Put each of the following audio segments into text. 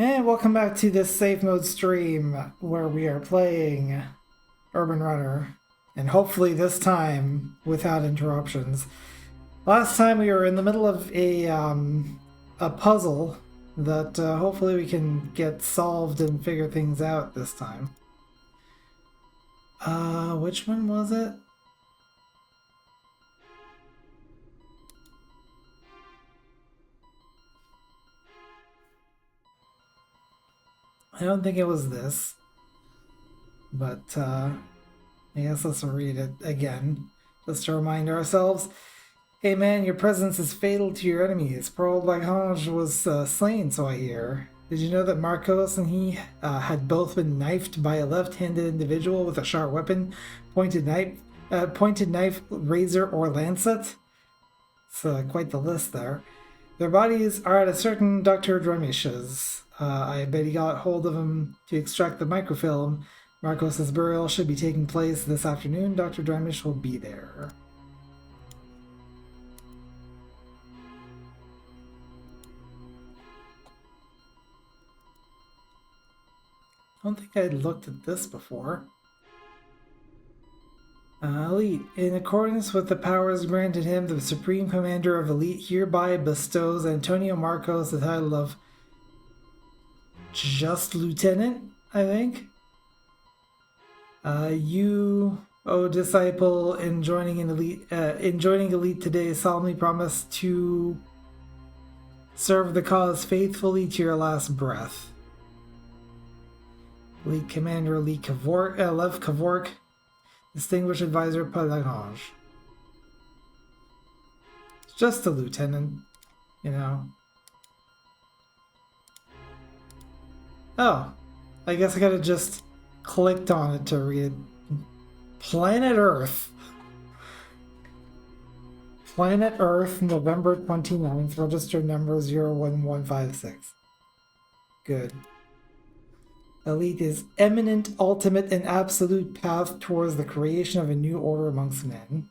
And welcome back to this safe mode stream where we are playing Urban Runner, and hopefully this time without interruptions. Last time we were in the middle of a puzzle that hopefully we can get solved and figure things out this time. Which one was it? I don't think it was this, but I guess let's read it again, just to remind ourselves. Hey man, your presence is fatal to your enemies. Poor old Lagrange was slain, so I hear. Did you know that Marcos and he had both been knifed by a left-handed individual with a sharp weapon, pointed knife, razor, or lancet? It's quite the list there. Their bodies are at a certain Dr. Dremish's. I bet he got hold of him to extract the microfilm. Marcos's burial should be taking place this afternoon. Dr. Dremish will be there. I don't think I'd looked at this before. Elite. In accordance with the powers granted him, the Supreme Commander of Elite hereby bestows Antonio Marcos the title of Just Lieutenant, I think. You, O disciple, in joining Elite today, solemnly promise to serve the cause faithfully to your last breath. Elite Commander Lev Kavork, Distinguished Advisor Lagrange. It's just a lieutenant, you know. Oh, I guess I gotta just clicked on it to read it. Planet Earth. Planet Earth, November 29th, registered number 01156. Good. Elite is eminent, ultimate, and absolute path towards the creation of a new order amongst men.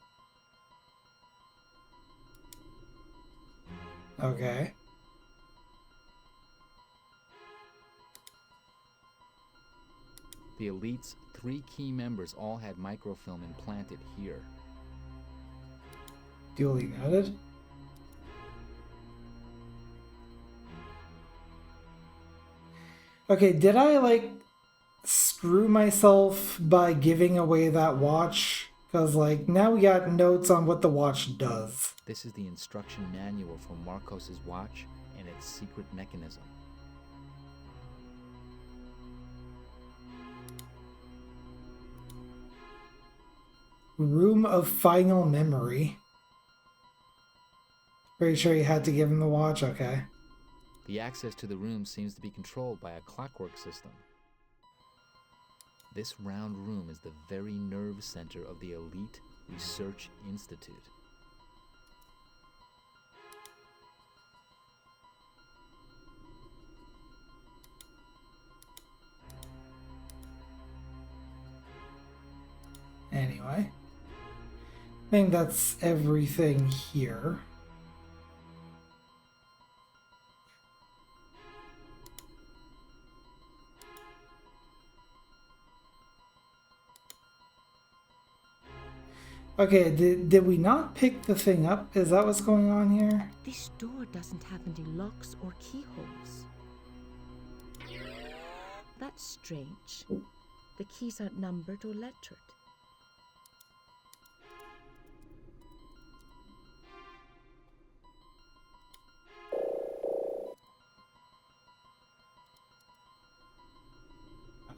Okay. The Elite's 3 key members all had microfilm implanted here. Duly noted. Okay, did I screw myself by giving away that watch? Because now we got notes on what the watch does. This is the instruction manual for Marcos's watch and its secret mechanism. Room of final memory. Pretty sure you had to give him the watch, okay. The access to the room seems to be controlled by a clockwork system. This round room is the very nerve center of the Elite Research Institute. Anyway, I think that's everything here. Okay, did we not pick the thing up? Is that what's going on here? This door doesn't have any locks or keyholes. That's strange. The keys aren't numbered or lettered.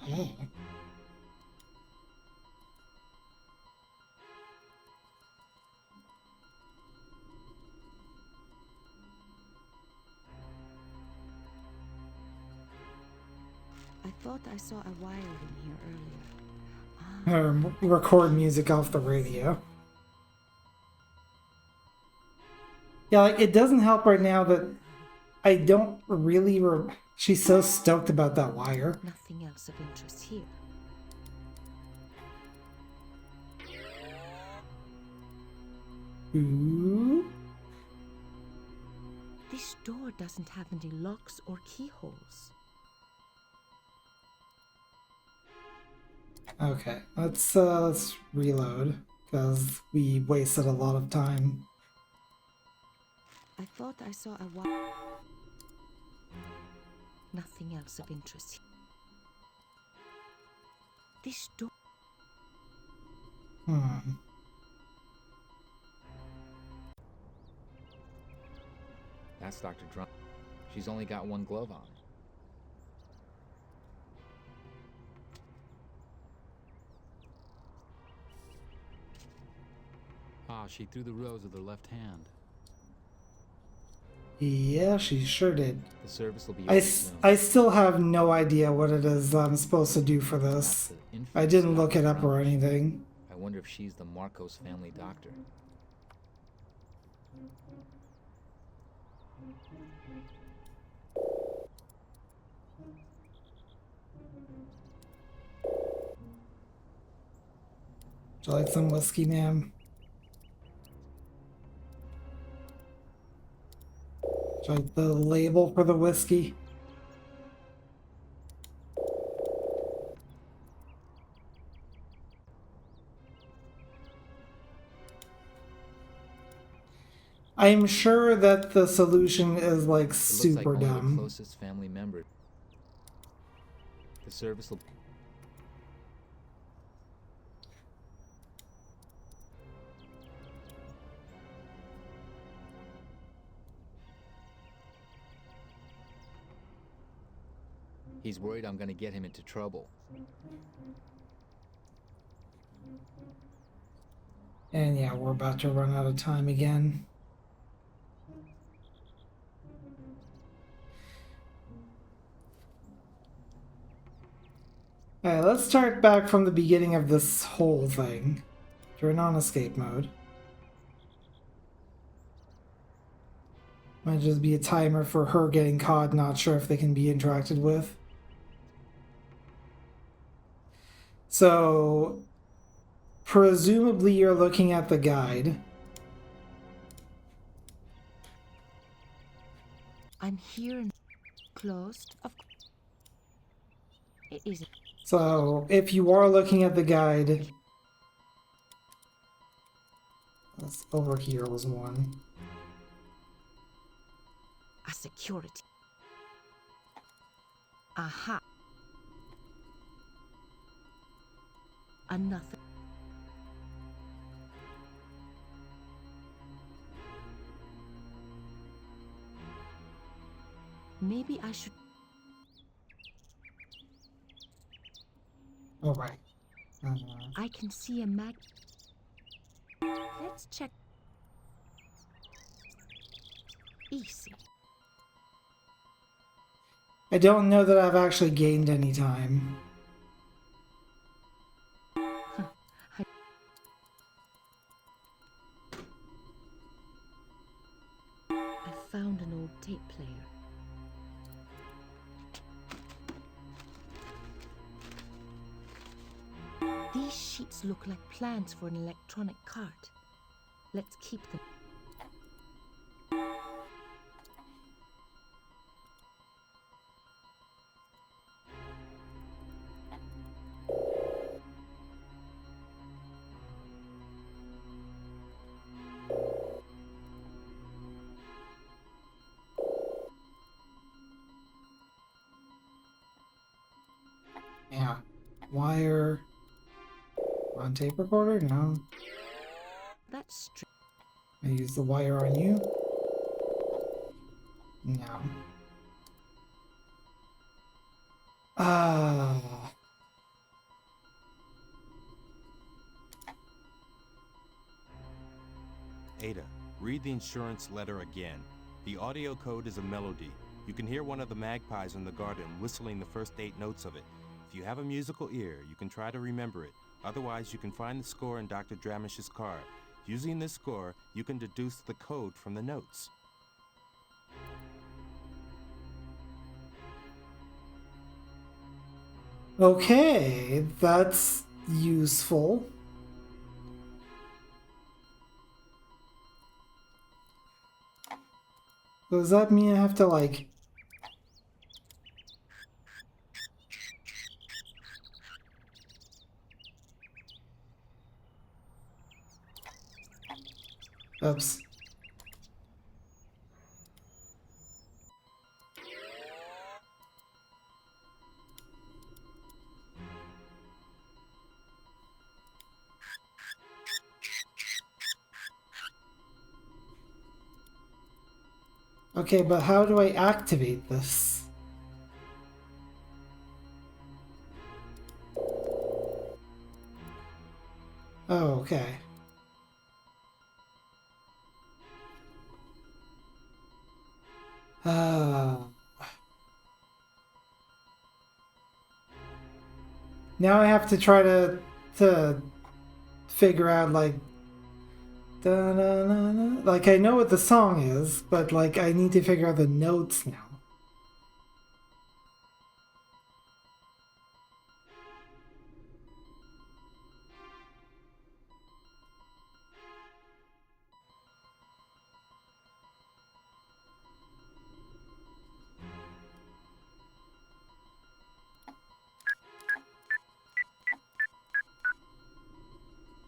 Oh. I thought I saw a wire in here earlier. Record music off the radio. Yeah, it doesn't help right now that I don't really... She's so stoked about that wire. Nothing else of interest here. Ooh. This door doesn't have any locks or keyholes. Okay, let's reload because we wasted a lot of time. I thought I saw a wire. Nothing else of interest. This door. Hmm. That's Dr. Drum. She's only got one glove on. Ah, she threw the rose with her left hand. Yeah, she sure did. The service will be I, over s- soon. I still have no idea what it is I'm supposed to do for That's this. the I infamous didn't look Dr. it up or Drummond. anything. I wonder if she's the Marcos family doctor. Would you like some whiskey, ma'am? Would you like the label for the whiskey? I'm sure that the solution is like It looks super like only the dumb. closest family member. The service will. He's worried I'm gonna get him into trouble. And yeah, we're about to run out of time again. Alright, let's start back from the beginning of this whole thing. Turn on escape mode. Might just be a timer for her getting caught, not sure if they can be interacted with. So, presumably you're looking at the guide. I'm here and closed. Of it isn't. So, if you are looking at the guide, this over here was one. A security. Aha. Another. Maybe I should. Oh, right. I can see a mag. Let's check. Easy. I don't know that I've actually gained any time. I found an old tape player. These sheets look like plans for an electronic cart. Let's keep them. Yeah. Wire. On tape recorder? No. That's strange. I use the wire on you? No. Ah. Ada, read the insurance letter again. The audio code is a melody. You can hear one of the magpies in the garden whistling the first 8 notes of it. If you have a musical ear, you can try to remember it. Otherwise, you can find the score in Dr. Dramish's car. Using this score, you can deduce the code from the notes. Okay, that's useful. So does that mean I have to, like... Oops. Okay, but how do I activate this? Oh, okay. Now I have to try to figure out like da, na, na, na. Like I know what the song is, but like I need to figure out the notes now.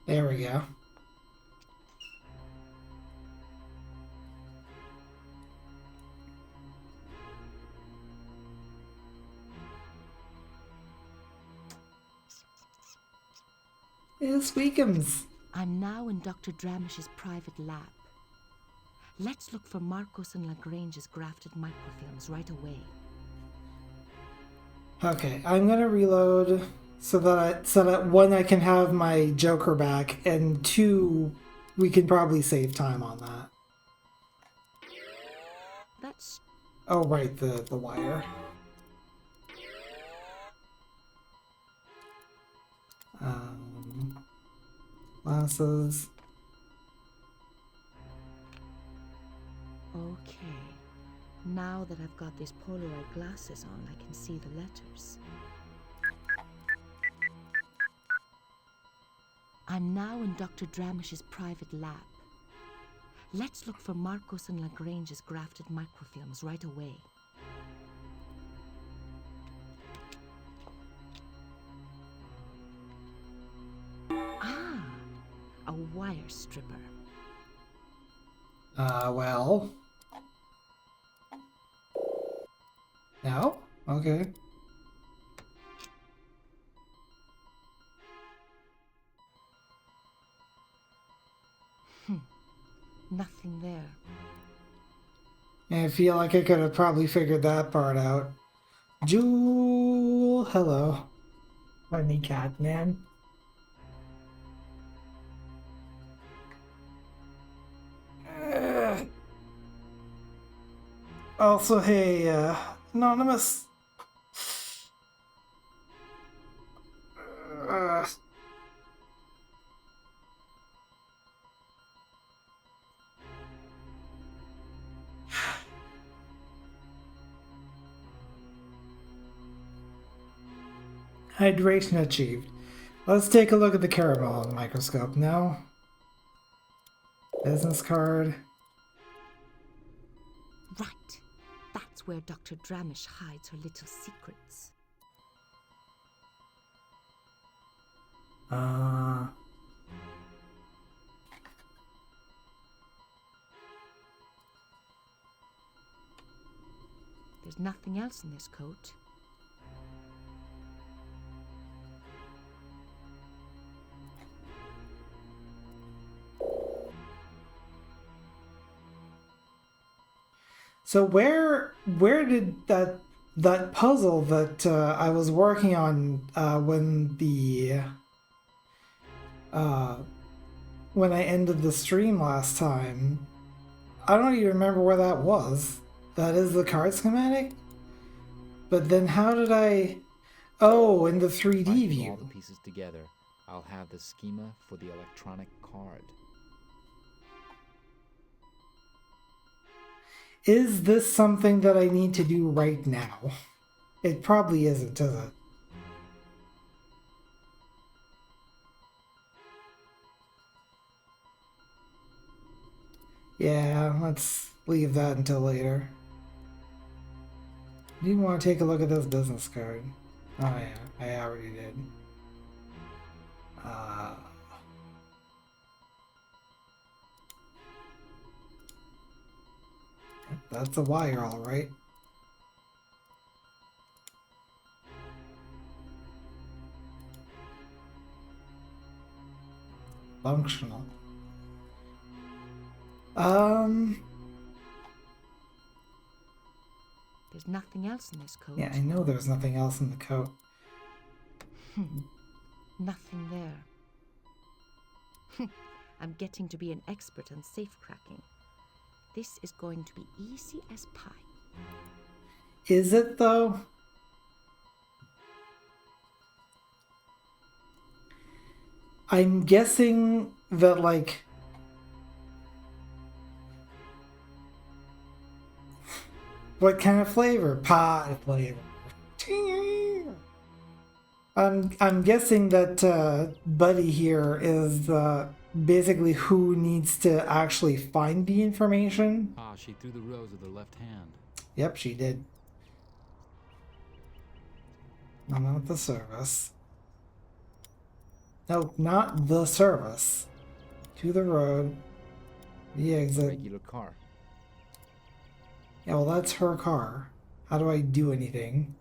There we go. It's Weekums. I'm now in Dr. Dramish's private lab. Let's look for Marcos and Lagrange's grafted microfilms right away. Okay, I'm gonna reload so that one I can have my Joker back, and two we can probably save time on that. That's Oh right, the wire. Glasses. okay. Now that I've got these Polaroid glasses on, I can see the letters. I'm now in Dr. Dramish's private lab. Let's look for Marcos and Lagrange's grafted microfilms right away. Ah, a wire stripper. Well. No? Okay. Nothing there. I feel like I could have probably figured that part out. Jewel, hello. Funny cat man. Also, hey, Anonymous. Uh, Hydration achieved. Let's take a look at the caramel on the microscope now. Business card. Right. That's where Dr. Dramish hides her little secrets. There's nothing else in this coat. So where did that puzzle that I was working on when I ended the stream last time? I don't even remember where that was. That is the card schematic? But then how did I... Oh, in the 3D If I put all view. the pieces together, I'll have the schema for the electronic card. Is this something that I need to do right now? It probably isn't, is it? Yeah, let's leave that until later. Do you want to take a look at this business card? Oh yeah, I already did. That's a wire, all right. Functional. There's nothing else in this coat. Yeah, I know there's nothing else in the coat. Nothing there. I'm getting to be an expert on safe cracking. This is going to be easy as pie. Is it though? I'm guessing that, like, what kind of flavor? Pie flavor. I'm guessing that Buddy here is basically who needs to actually find the information. Ah, she threw the rose with her left hand. Yep, she did. No, not the service. No, not the service. To the road. The exit. Regular car. Yeah, well, that's her car. How do I do anything?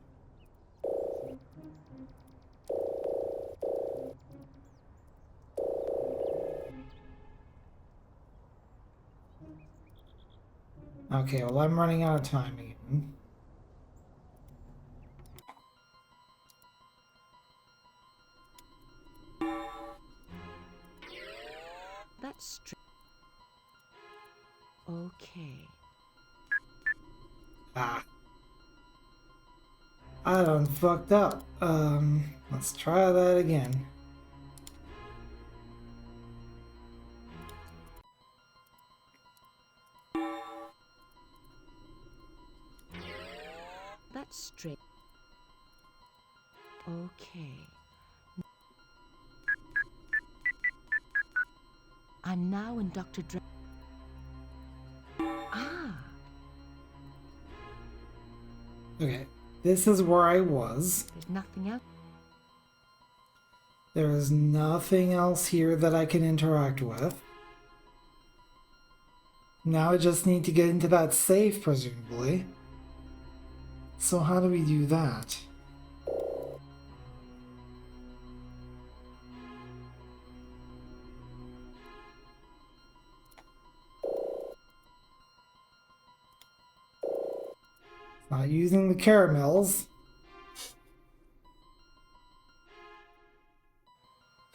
Okay, well, I'm running out of time again. That's straight. Okay. Ah. I done fucked up. Let's try that again. That's straight. Okay. I'm now in Dr. Ah, Okay, this is where I was. there's nothing else. There is nothing else here that I can interact with. Now I just need to get into that safe, presumably. So how do we do that? Not using the caramels.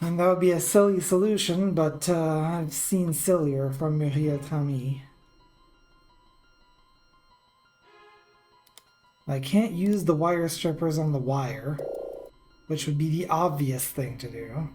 And that would be a silly solution, but I've seen sillier from Muriel Tami. I can't use the wire strippers on the wire, which would be the obvious thing to do.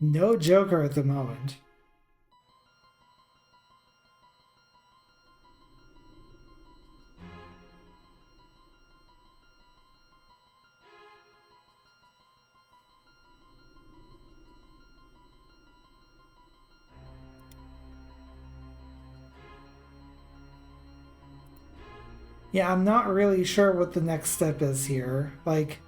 No Joker at the moment. Yeah, I'm not really sure what the next step is here. Like,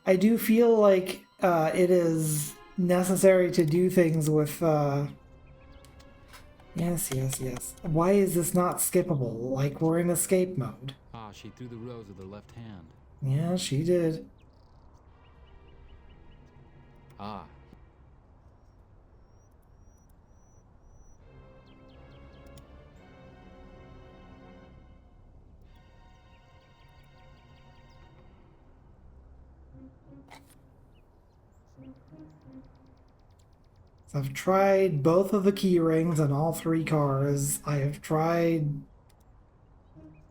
I do feel like it is necessary to do things with yes, yes, yes. Why is this not skippable? Like, we're in escape mode. Ah, she threw the rose with her left hand. Yeah, she did. Ah, So I've tried both of the key rings on all three cars. I have tried...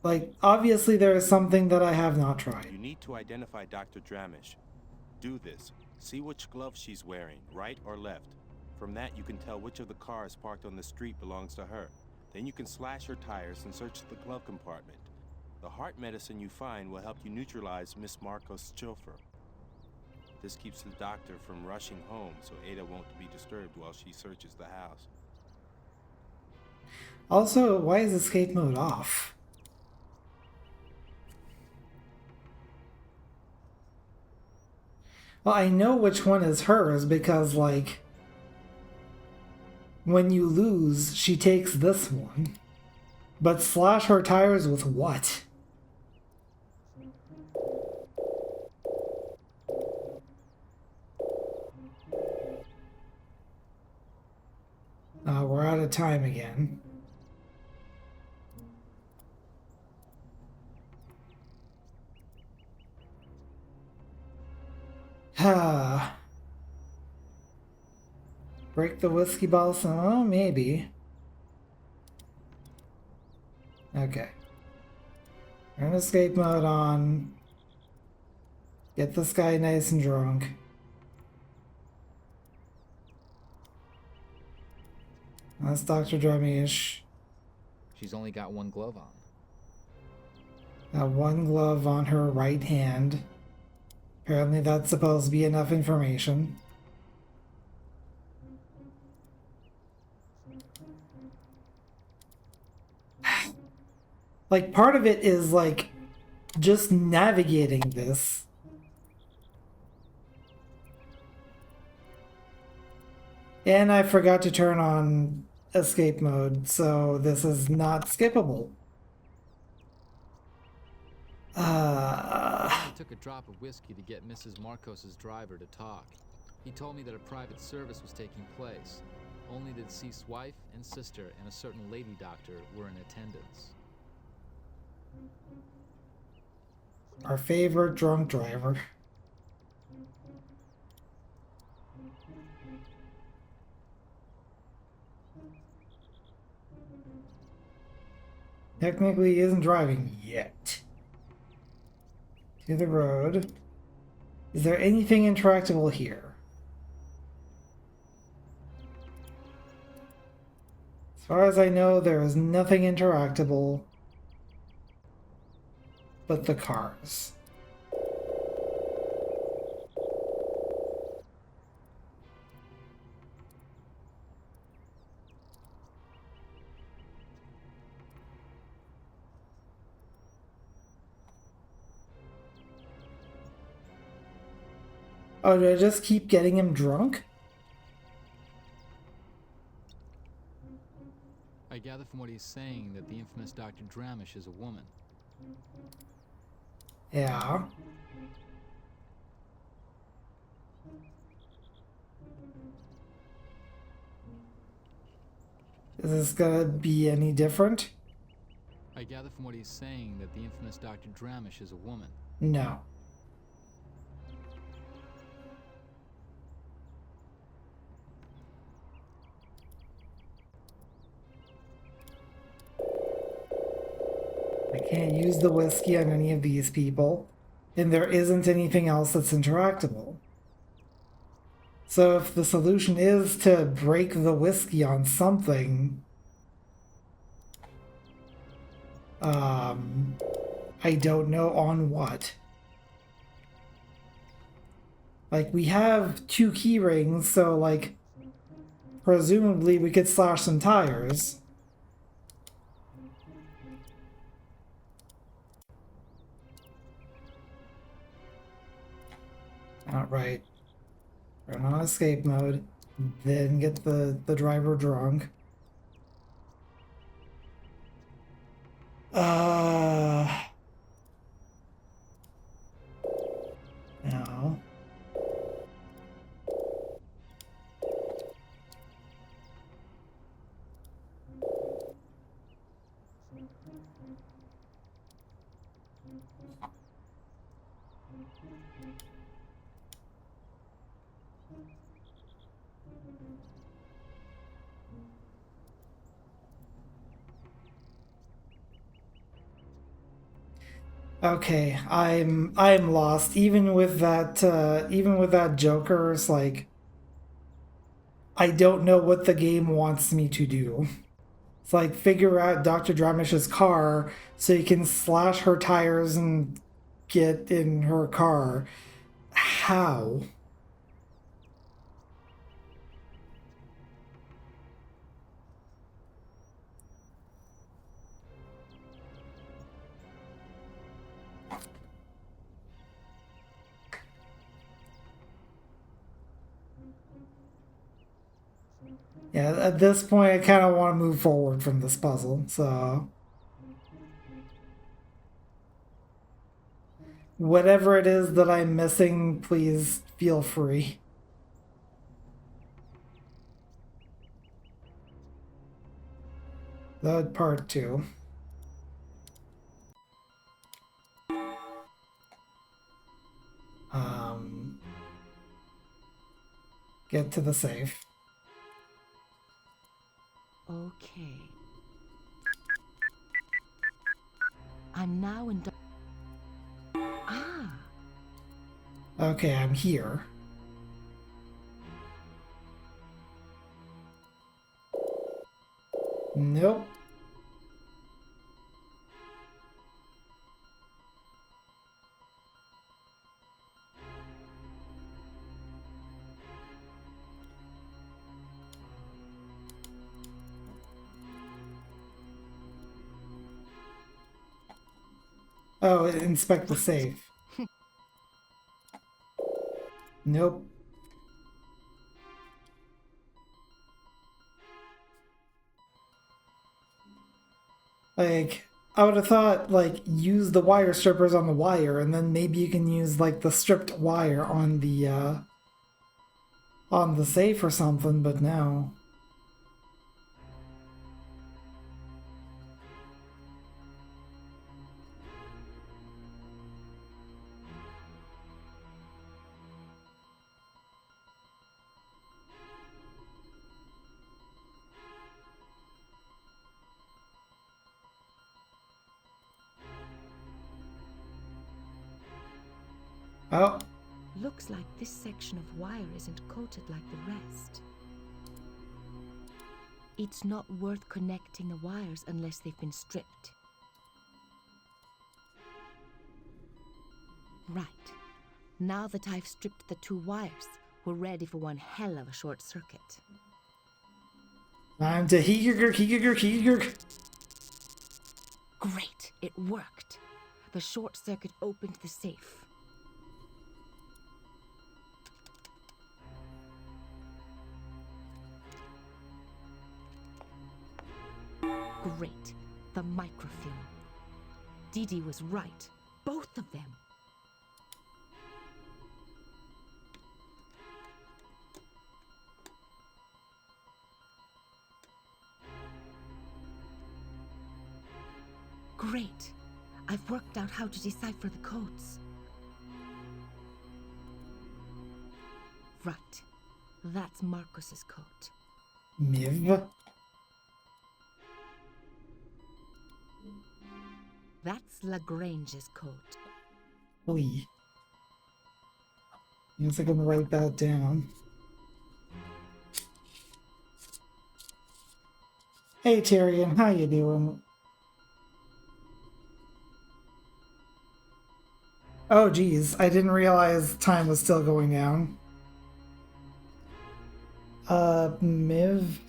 Like, obviously there is something that I have not tried. You need to identify Dr. Dramish. Do this, See which glove she's wearing, right or left. From that, you can tell which of the cars parked on the street belongs to her. Then you can slash her tires and search the glove compartment. The heart medicine you find will help you neutralize Miss Marcos' chauffeur. This keeps the doctor from rushing home, so Ada won't be disturbed while she searches the house. Also, why is escape mode off? Well, I know which one is hers because, like, when you lose, she takes this one. But slash her tires with what? We're out of time again. Break the whiskey bottle? Oh, maybe. Okay. Turn escape mode on. Get this guy nice and drunk. That's Dr. Dramish. She's only got one glove on. Got one glove on her right hand. Apparently that's supposed to be enough information. Like, part of it is, like, just navigating this. And I forgot to turn on escape mode, so this is not skippable. I took a drop of whiskey to get Mrs. Marcos's driver to talk. He told me that a private service was taking place. Only the deceased's wife and sister and a certain lady doctor were in attendance. Our favorite drunk driver. Technically, he isn't driving yet. To the road. Is there anything interactable here? As far as I know, there is nothing interactable but the cars. Oh, do I just keep getting him drunk? I gather from what he's saying that the infamous Dr. Dramish is a woman. Yeah. Is this gonna be any different? I gather from what he's saying that the infamous Dr. Dramish is a woman. No. I can't use the whiskey on any of these people, and there isn't anything else that's interactable. So if the solution is to break the whiskey on something, I don't know on what. Like, we have 2 key rings, so, like, presumably we could slash some tires. Alright. Run on escape mode, then get the driver drunk. No. Okay, I'm lost. Even with that Joker's like, I don't know what the game wants me to do. It's like figure out Dr. Dramish's car so you can slash her tires and get in her car. How? Yeah, at this point, I kind of want to move forward from this puzzle. So, whatever it is that I'm missing, please feel free. That part too. Um, get to the safe. Okay. I'm now in. Ah, Okay, I'm here. Nope. Oh, inspect the safe. Nope. Like, I would have thought, like, use the wire strippers on the wire, and then maybe you can use, like, the stripped wire on the safe or something, but no. Oh, looks like this section of wire isn't coated like the rest. It's not worth connecting the wires unless they've been stripped. Right. Now that I've stripped the 2 wires, we're ready for one hell of a short circuit. time to heat. Great, it worked. The short circuit opened the safe. Great, the microfilm. Dee Dee was right, both of them. Great. I've worked out how to decipher the codes. Right. That's Marcus's code. Miv. That's Lagrange's code. Lee. Yes, I can write that down. Hey Tyrion, how you doing? Oh geez, I didn't realize time was still going down. Miv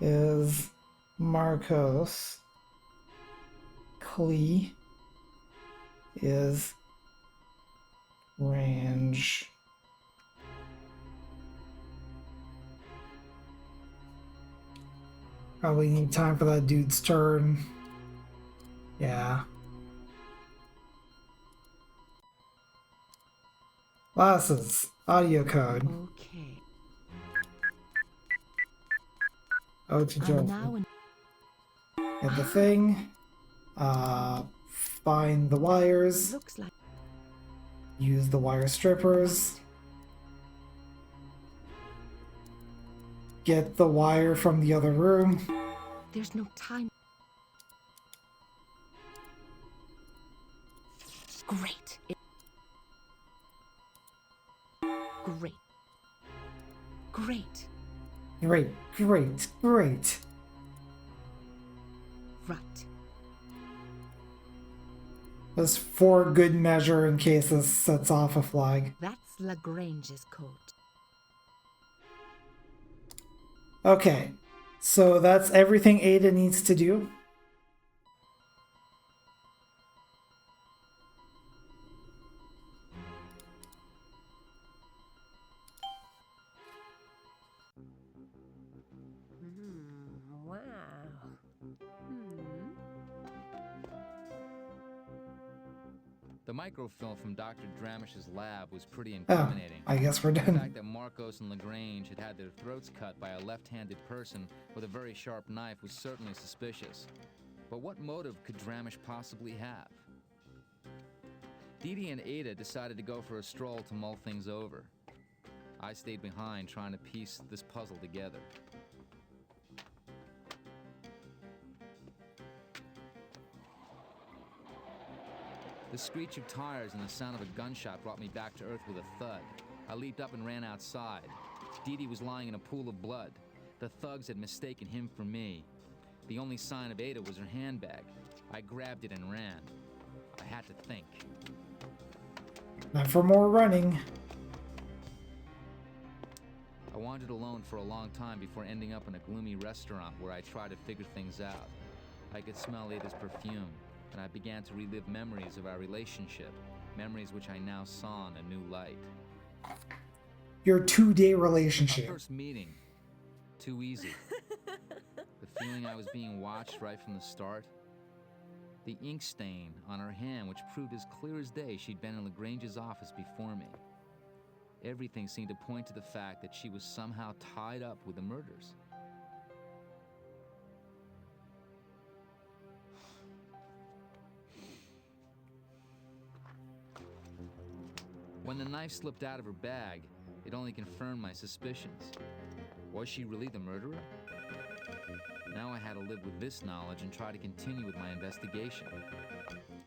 is Marcos. Klee is range. Probably need time for that dude's turn. Yeah. Glasses. Audio code. Okay. Oh, to I'm Joe. now in. Get the thing. Find the wires. Looks like. Use the wire strippers. Get the wire from the other room. There's no time. Great. Great. Great. Great, great, great. Right. Just for good measure in case this sets off a flag. That's Lagrange's code. Okay, so that's everything Ada needs to do. Wow. The microfilm from Dr. Dramish's lab was pretty Oh, incriminating. I guess we're The done. fact that Marcos and Lagrange had had their throats cut by a left-handed person with a very sharp knife was certainly suspicious. But what motive could Dramish possibly have? Dee Dee and Ada decided to go for a stroll to mull things over. I stayed behind trying to piece this puzzle together. The screech of tires and the sound of a gunshot brought me back to earth with a thud. I leaped up and ran outside. Dee Dee was lying in a pool of blood. The thugs had mistaken him for me. The only sign of Ada was her handbag. I grabbed it and ran. I had to think. Now for more running. I wandered alone for a long time before ending up in a gloomy restaurant where I tried to figure things out. I could smell Ada's perfume, and I began to relive memories of our relationship, memories which I now saw in a new light. Your 2-day Our relationship. first meeting, too easy. The feeling I was being watched right from the start. The ink stain on her hand, which proved as clear as day she'd been in Lagrange's office before me. Everything seemed to point to the fact that she was somehow tied up with the murders. When the knife slipped out of her bag, it only confirmed my suspicions. Was she really the murderer? Now I had to live with this knowledge and try to continue with my investigation.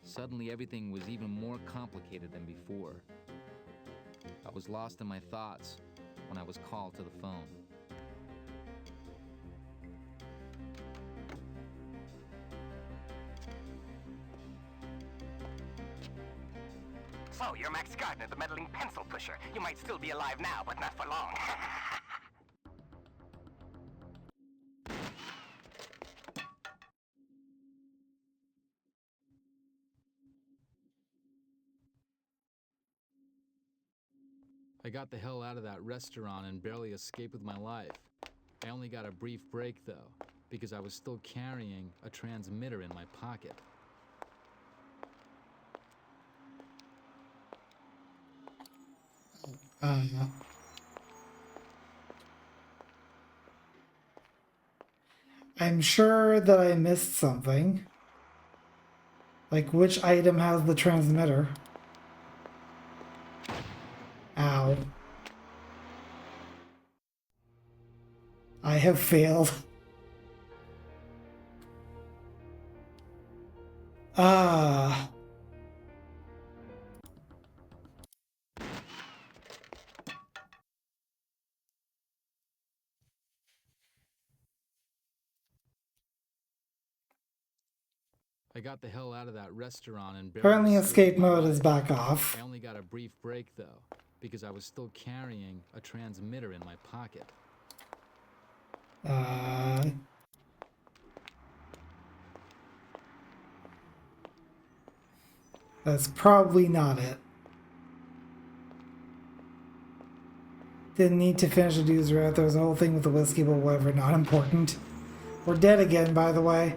Suddenly everything was even more complicated than before. I was lost in my thoughts when I was called to the phone. So, you're Max Gardner, the meddling pencil pusher. You might still be alive now, but not for long. I got the hell out of that restaurant and barely escaped with my life. I only got a brief break, though, because I was still carrying a transmitter in my pocket. I'm sure that I missed something. Like, which item has the transmitter? Ow. I have failed. Ah. I got the hell out of that restaurant and barely Apparently escaped escape with my mode is life. back off. I only got a brief break, though, because I was still carrying a transmitter in my pocket. That's probably not it. Didn't need to finish the dude's route. There was a whole thing with the whiskey, but whatever, not important. We're dead again, by the way.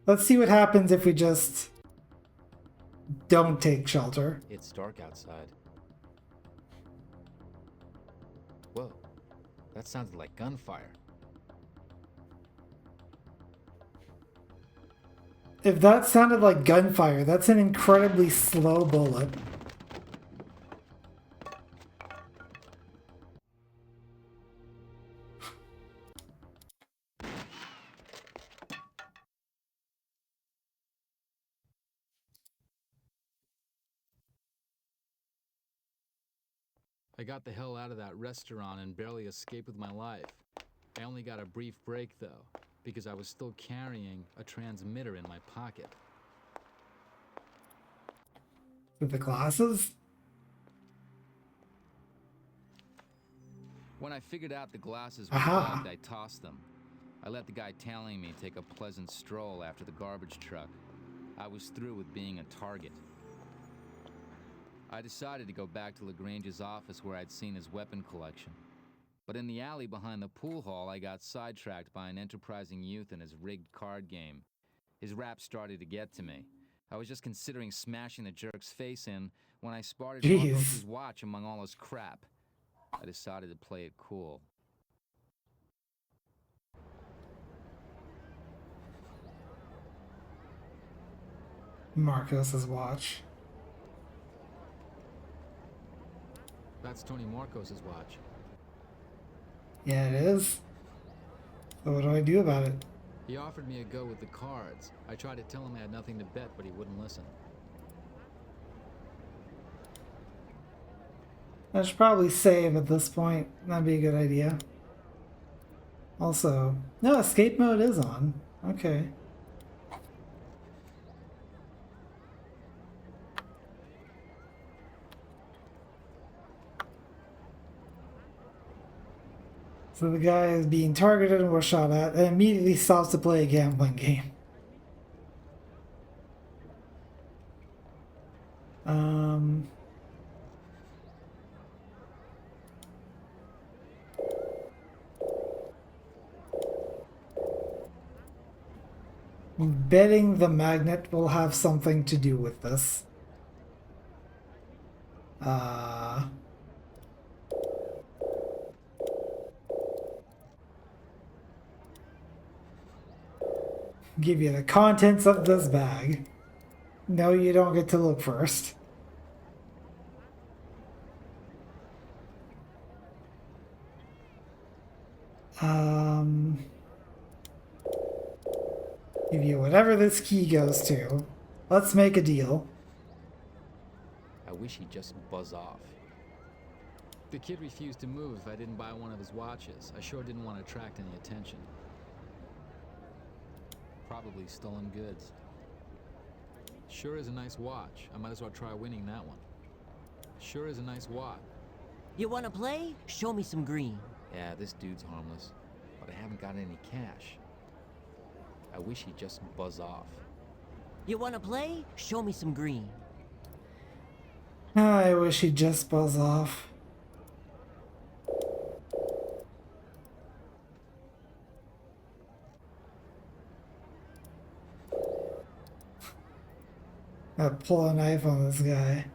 Let's see what happens if we just don't take shelter. It's dark outside. Whoa, that sounded like gunfire. If that sounded like gunfire, that's an incredibly slow bullet. I got the hell out of that restaurant and barely escaped with my life. I only got a brief break, though, because I was still carrying a transmitter in my pocket. With the glasses? When I figured out the glasses were Aha. bugged, I tossed them. I let the guy tailing me take a pleasant stroll after the garbage truck. I was through with being a target. I decided to go back to Lagrange's office where I'd seen his weapon collection. But in the alley behind the pool hall, I got sidetracked by an enterprising youth and his rigged card game. His rap started to get to me. I was just considering smashing the jerk's face in when I spotted Jeez. Marcos's watch among all his crap. I decided to play it cool. Marcos's watch. That's Tony Marcos's watch. Yeah, it is. So what do I do about it? He offered me a go with the cards. I tried to tell him I had nothing to bet, but he wouldn't listen. I should probably save at this point. That'd be a good idea. Also, no, escape mode is on. Okay. So the guy is being targeted and we're shot at and immediately stops to play a gambling game. Betting the magnet will have something to do with this. Give you the contents of this bag. No, you don't get to look first. Give you whatever this key goes to. Let's make a deal. I wish he'd just buzz off. The kid refused to move if I didn't buy one of his watches. I sure didn't want to attract any attention. Probably stolen goods. Sure is a nice watch. I might as well try winning that one. Sure is a nice watch. You wanna play? Show me some green. Yeah, this dude's harmless, but I haven't got any cash. I wish he'd just buzz off. You wanna play? Show me some green. I wish he'd just buzz off. Gotta pull a knife on this guy.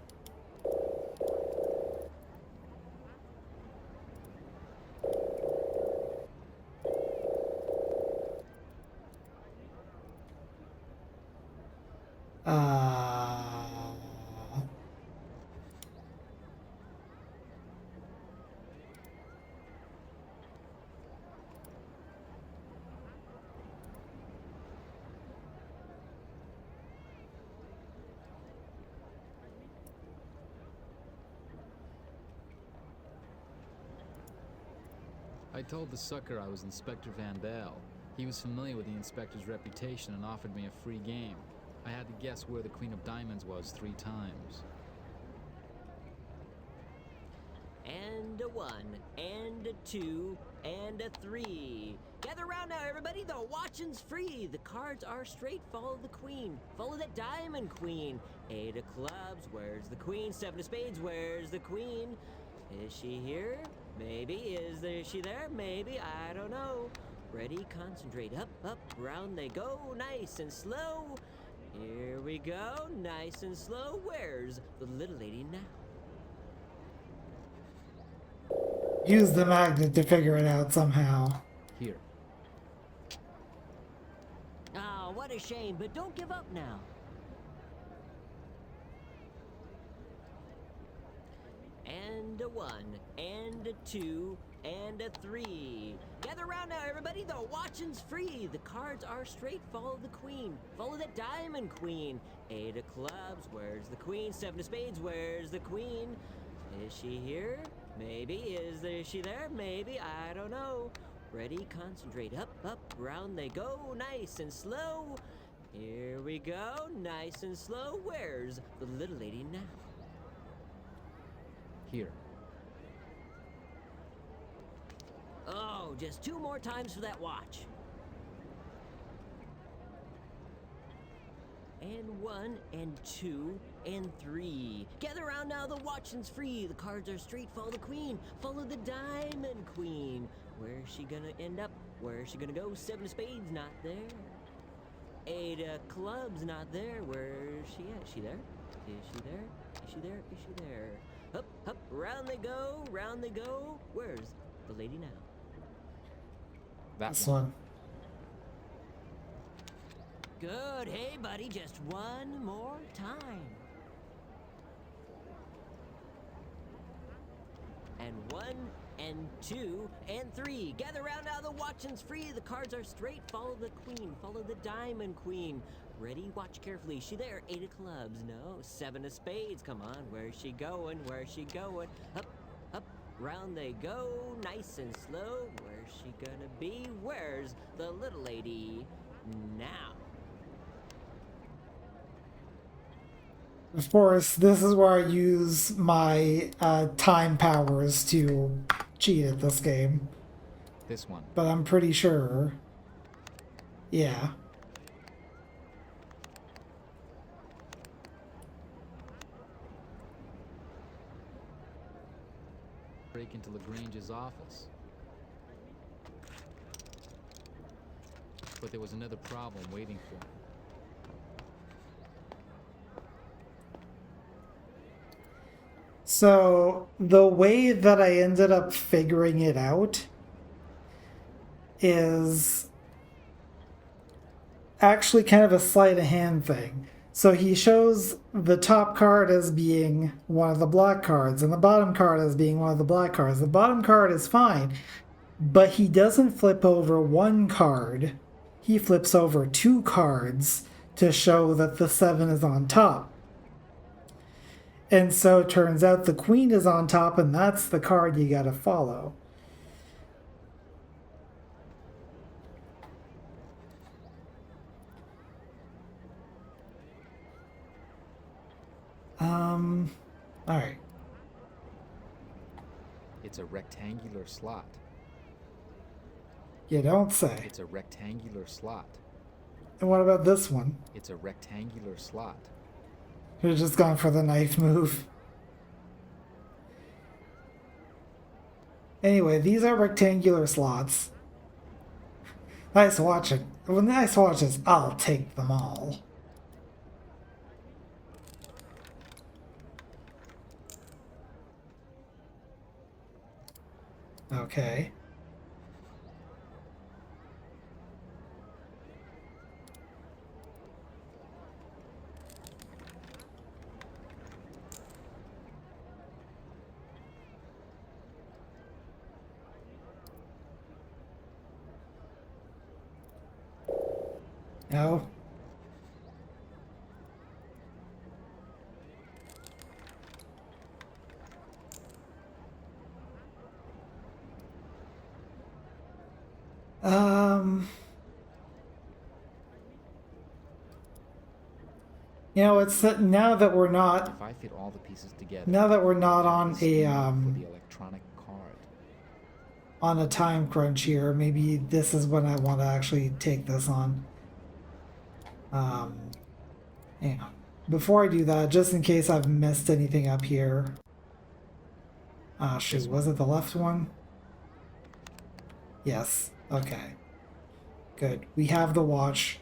I told the sucker I was Inspector Van Dale. He was familiar with the inspector's reputation and offered me a free game. I had to guess where the Queen of Diamonds was 3 times. And a 1, and a 2, and a 3. Gather around now, everybody. The watching's free. The cards are straight. Follow the queen. Follow that diamond queen. 8 of clubs. Where's the queen? 7 of spades. Where's the queen? Is she here? Maybe. Is she there? Maybe. I don't know. Ready, concentrate. Up, up, round they go. Nice and slow. Here we go. Nice and slow. Where's the little lady now? Use the magnet to figure it out somehow. Here. Ah, what a shame, but don't give up now. And a 1, and a 2, and a 3. Gather around now, everybody. The watching's free. The cards are straight. Follow the queen. Follow that diamond queen. 8 of clubs. Where's the queen? 7 of spades. Where's the queen? Is she here? Maybe. Is she there? Maybe. I don't know. Ready, concentrate. Up, up, round they go. Nice and slow. Here we go. Nice and slow. Where's the little lady now? Here. Oh, just 2 more times for that watch. And 1, and 2, and 3. Gather around now, the watching's free. The cards are straight, follow the queen. Follow the diamond queen. Where's she gonna end up? Where's she gonna go? 7 of spades, not there. 8 of clubs, not there. Where's she at? Is she there? Is she there? Is she there? Is she there? Up, up, round they go, round they go. Where's the lady now? This one. Good. Hey, buddy, just 1 more time. And 1, and 2, and 3. Gather round now, the watching's free. The cards are straight. Follow the queen. Follow the diamond queen. Ready? Watch carefully. Is she there? 8 of clubs. No. 7 of spades. Come on. Where's she going? Where's she going? Up, up, round they go. Nice and slow. Where's she gonna be? Where's the little lady now? Of course, this is where I use my time powers to cheat at this game. This one. But I'm pretty sure. Yeah. Break into Lagrange's office. But there was another problem waiting for him. So the way that I ended up figuring it out is actually kind of a sleight of hand thing. So he shows the top card as being one of the black cards and the bottom card as being one of the black cards. The bottom card is fine, but he doesn't flip over 1 card. He flips over 2 cards to show that the 7 is on top. And so it turns out the queen is on top, and that's the card you gotta follow. Alright. It's a rectangular slot. You don't say. It's a rectangular slot. And what about this one? It's a rectangular slot. Should have just gone for the knife move. Anyway, these are rectangular slots. Nice watching. Well, nice watches. I'll take them all. Okay. No. You know, it's now that we're not If I fit all the pieces together. now that we're not on for a the electronic card. on a time crunch here, maybe this is when I want to actually take this on. Yeah. Before I do that, just in case I've messed anything up here. Shoot, was it the left one? Yes. Okay. Good. We have the watch.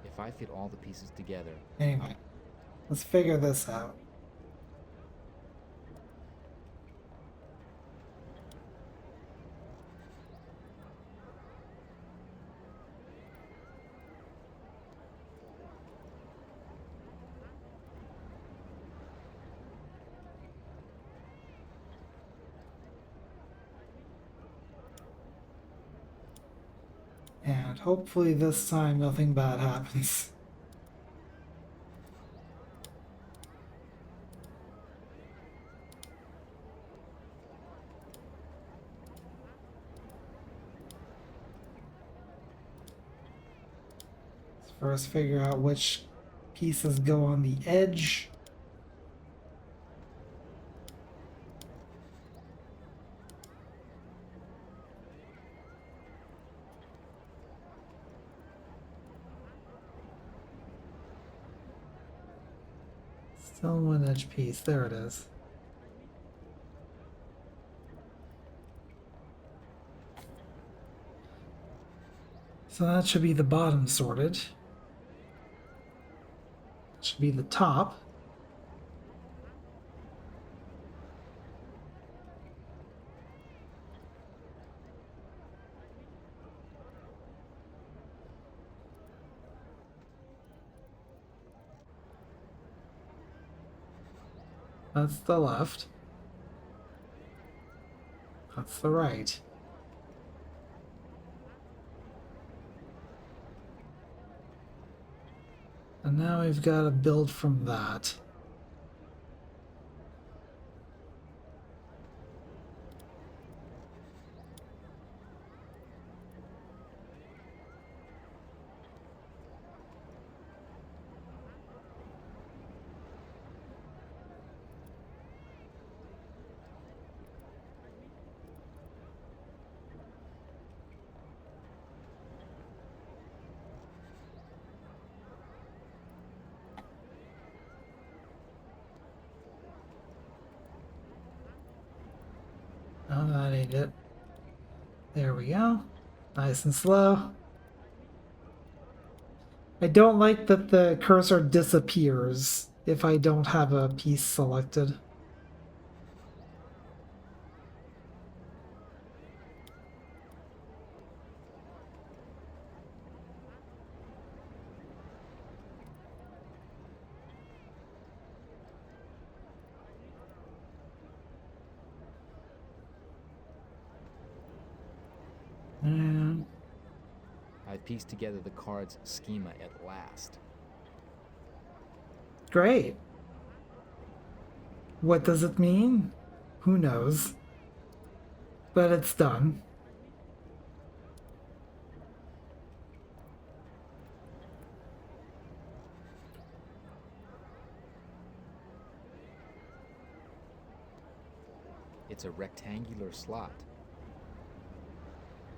If I fit all the pieces together. Anyway, let's figure this out. Alright, hopefully this time nothing bad happens. Let's first figure out which pieces go on the edge. Still one edge piece. There it is. So that should be the bottom sorted. Should be the top. That's the left. That's the right. And now we've got to build from that. Oh, that ain't it. There we go. Nice and slow. I don't like that the cursor disappears if I don't have a piece selected. And I pieced together the card's schema at last. great. What does it mean? Who knows? But it's done. It's a rectangular slot.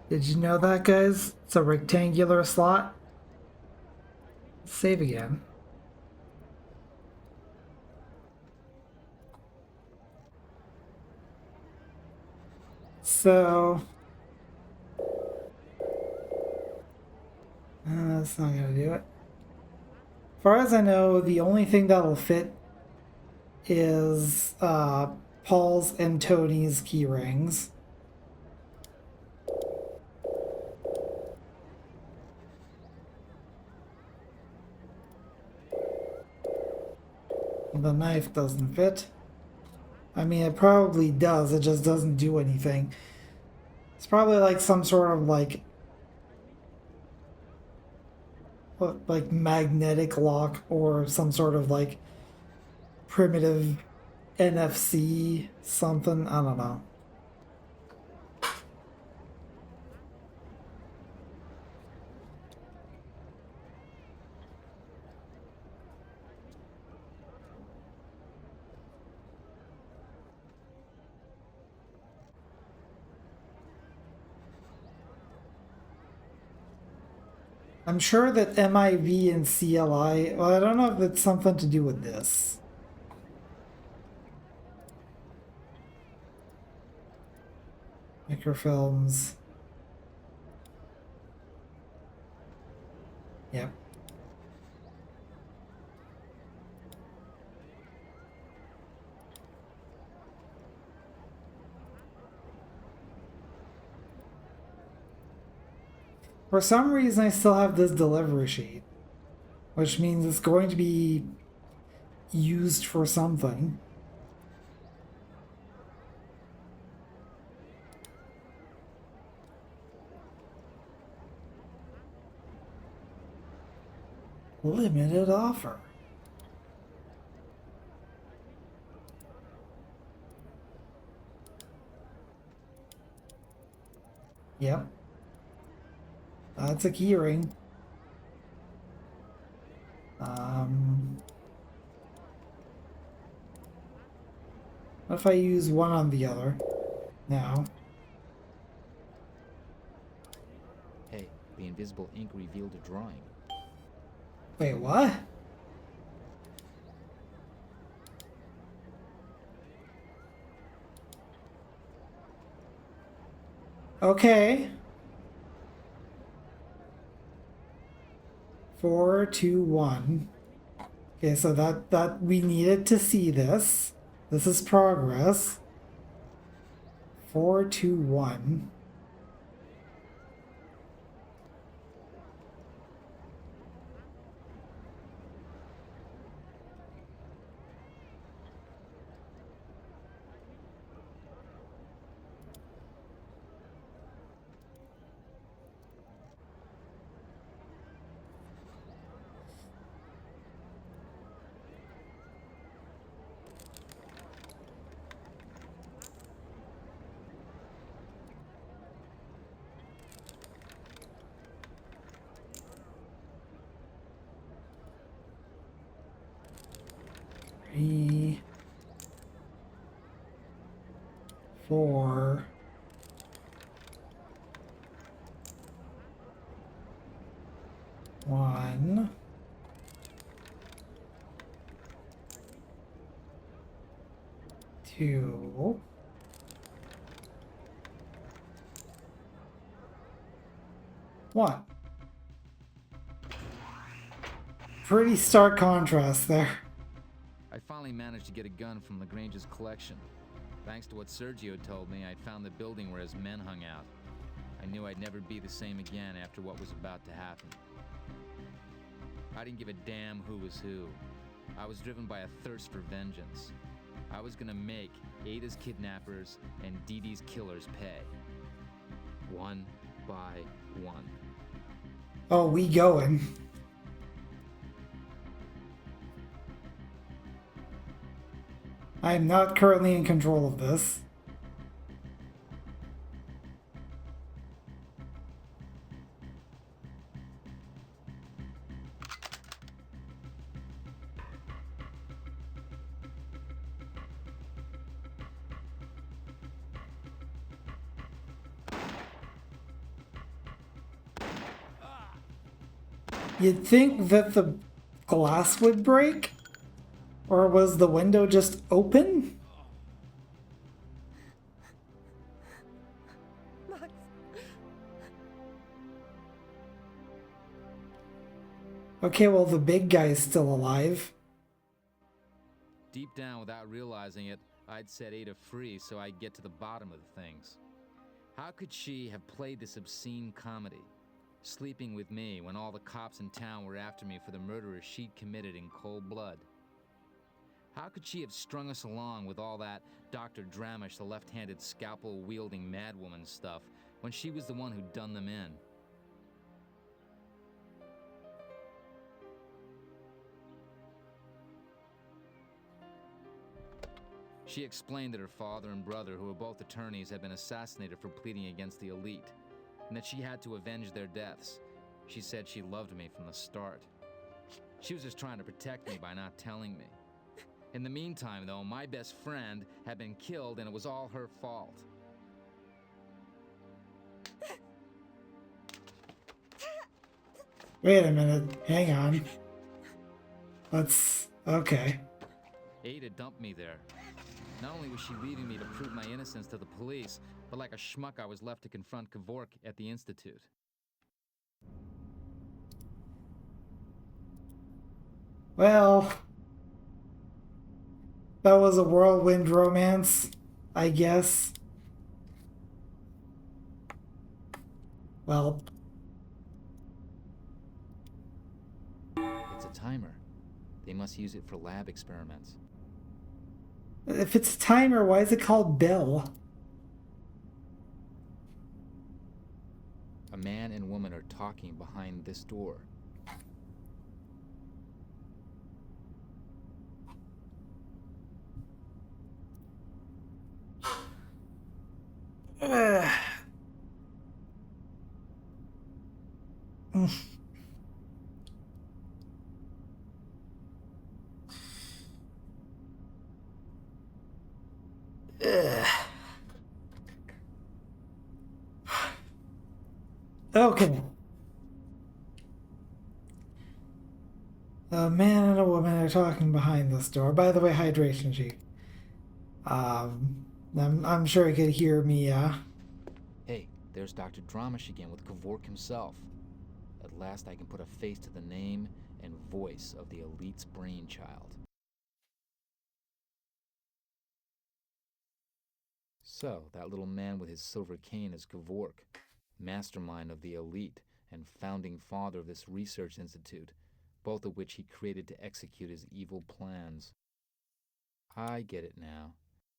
Did you know that, guys? It's a rectangular slot. Save again. So... that's not gonna do it. As far as I know, the only thing that'll fit is Paul's and Tony's key rings. The knife doesn't fit. I mean, it probably does, it just doesn't do anything. It's probably like some sort of like magnetic lock or some sort of like primitive NFC something. I don't know. I'm sure that MIV and CLI, well, I don't know if it's something to do with this. Microfilms. Yep. For some reason, I still have this delivery sheet, which means it's going to be used for something. Limited offer. Yep. That's a key ring. What if I use one on the other now? Hey, the invisible ink revealed a drawing. Wait, what? Okay. 4, 2, 1. Okay, so that we needed to see this. This is progress. 4, 2, 1. Three, 4. One. Two. One. Pretty stark contrast there. I finally managed to get a gun from Lagrange's collection. Thanks to what Sergio told me, I'd found the building where his men hung out. I knew I'd never be the same again after what was about to happen. I didn't give a damn who was who. I was driven by a thirst for vengeance. I was gonna make Ada's kidnappers and Dee Dee's killers pay. One by one. Oh, we going. I am not currently in control of this. You'd think that the glass would break? Or was the window just open? Okay, well, the big guy's still alive. Deep down, without realizing it, I'd set Ada free so I'd get to the bottom of the things. How could she have played this obscene comedy? Sleeping with me when all the cops in town were after me for the murders she'd committed in cold blood? How could she have strung us along with all that Dr. Dramish, the left-handed scalpel-wielding madwoman stuff, when she was the one who'd done them in? She explained that her father and brother, who were both attorneys, had been assassinated for pleading against the elite, and that she had to avenge their deaths. She said she loved me from the start. She was just trying to protect me by not telling me. In the meantime, though, my best friend had been killed, and it was all her fault. Wait a minute, hang on. Okay. Ada dumped me there. Not only was she leaving me to prove my innocence to the police, but like a schmuck I was left to confront Kevork at the Institute. Well, that was a whirlwind romance, I guess. Well, It's a timer. They must use it for lab experiments. if it's a timer, why is it called Bill? A man and woman are talking behind this door. Ugh. Ugh. Okay. A man and a woman are talking behind this door. By the way, hydration sheet. I'm sure he could hear me, Hey, there's Dr. Dramish again with Kavork himself. At last I can put a face to the name and voice of the elite's brainchild. So, that little man with his silver cane is Kavork, mastermind of the elite and founding father of this research institute, both of which he created to execute his evil plans. I get it now.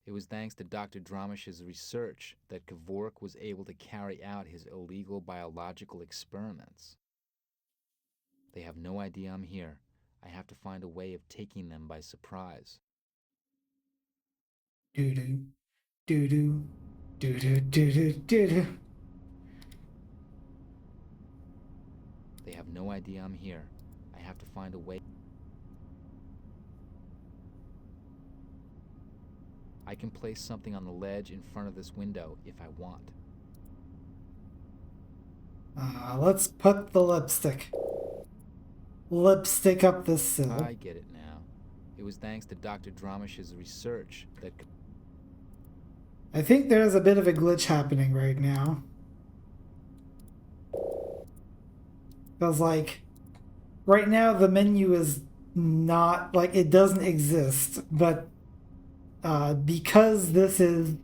It was thanks to Dr. Dramish's research that Kavork was able to carry out his illegal biological experiments. They have no idea I'm here. I have to find a way of taking them by surprise. Doo-doo. Doo-doo. Doo-doo. Doo-doo. Doo-doo. They have no idea I'm here. I have to find a way. I can place something on the ledge in front of this window if I want. Let's put the lipstick up this sill. I get it now. It was thanks to Dr. Dramish's research that... I think there's a bit of a glitch happening right now. Because, like, right now the menu is not, like, it doesn't exist, but because this is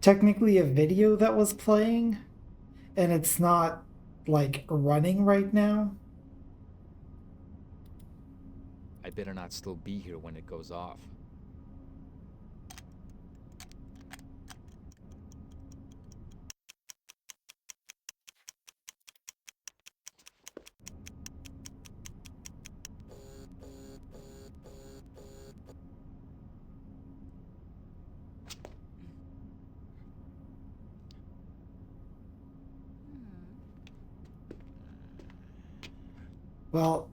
technically a video that was playing, and it's not, like, running right now. I better not still be here when it goes off. Well,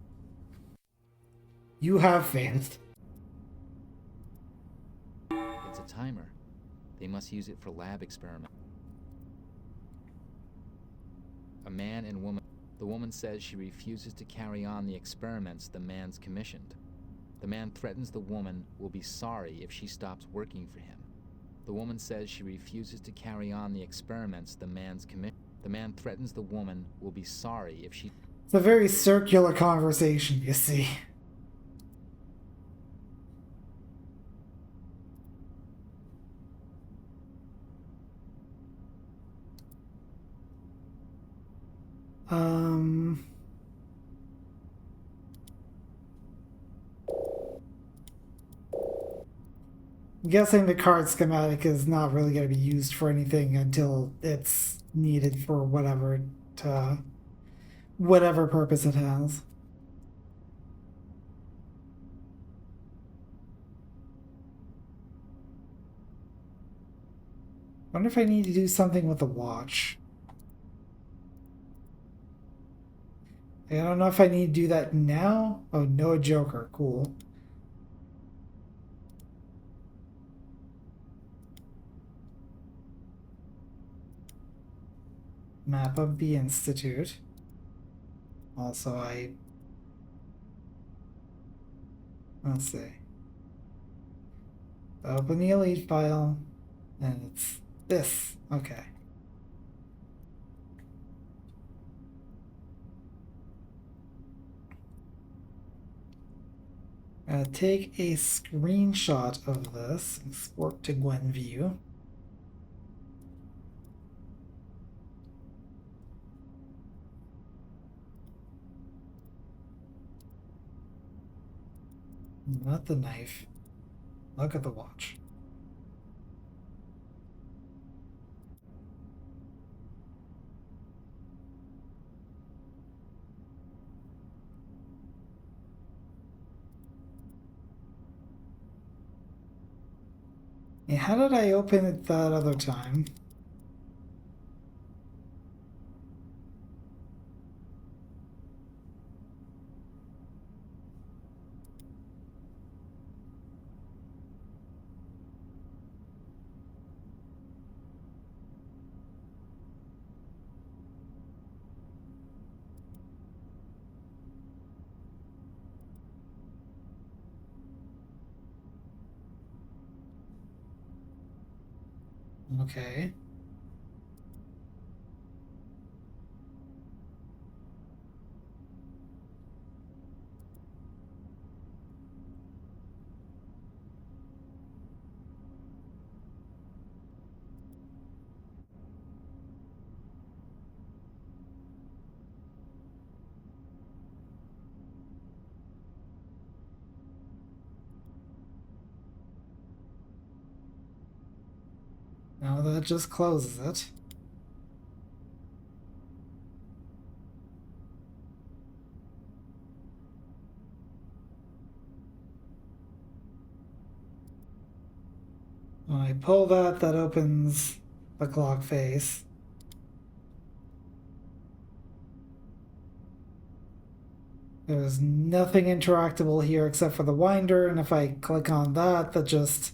you have faith. It's a timer. They must use it for lab experiments. A man and woman. The woman says she refuses to carry on the experiments the man's commissioned. The man threatens the woman will be sorry if she stops working for him. The woman says she refuses to carry on the experiments the man's commissioned. The man threatens the woman will be sorry if she... It's a very circular conversation, you see. I'm guessing the card schematic is not really going to be used for anything until it's needed for whatever purpose it has. I wonder if I need to do something with the watch. I don't know if I need to do that now. Oh, no Joker. Cool. Map of the Institute. Also, let's see. Open the Elite file, and it's this. Okay. Take a screenshot of this, export to Gwenview. Not the knife. Look at the watch. Yeah, how did I open it that other time? Okay. Now that just closes it. When I pull that, that opens the clock face. There's nothing interactable here except for the winder, and if I click on that, that just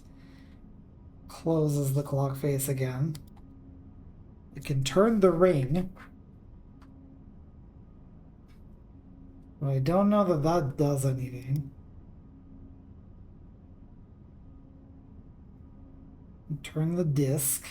closes the clock face again. I can turn the ring. But I don't know that that does anything. Turn the disc.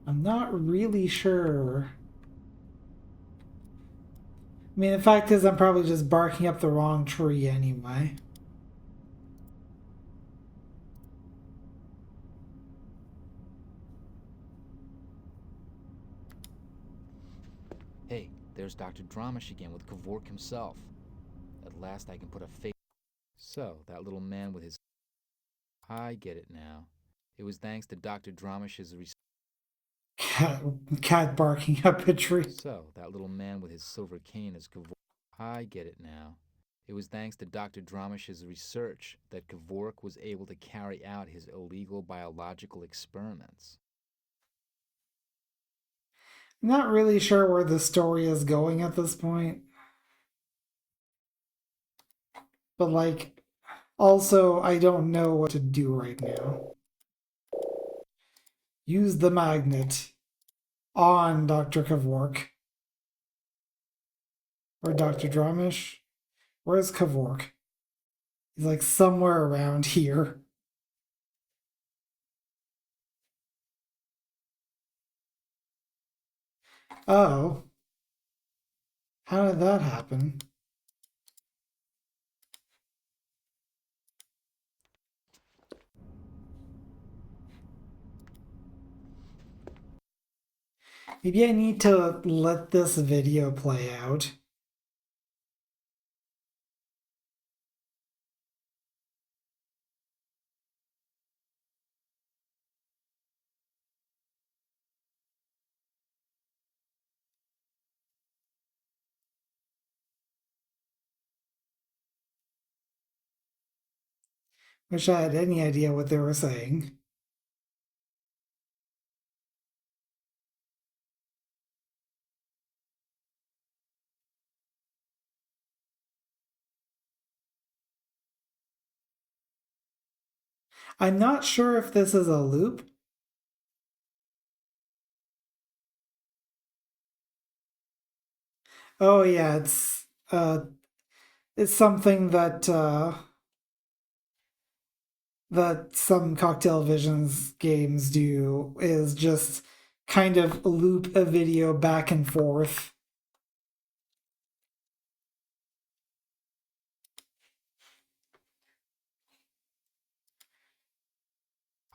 I'm not really sure. I mean, the fact is I'm probably just barking up the wrong tree anyway. Hey, there's Dr. Dramish again with Kevork himself. At last I can put a face. So, that little man with his... I get it now. It was thanks to Dr. Dramish's Cat barking up a tree. So, that little man with his silver cane is Kevork. I get it now. It was thanks to Dr. Dramish's research that Kevork was able to carry out his illegal biological experiments. I'm not really sure where the story is going at this point. But, like, also, I don't know what to do right now. Use the magnet on Dr. Kevork. Or Dr. Dramish. Where's Kevork? He's like somewhere around here. Oh. How did that happen? Maybe I need to let this video play out. Wish I had any idea what they were saying. I'm not sure if this is a loop. Oh yeah, it's something that that some Cocktail Visions games do, is just kind of loop a video back and forth.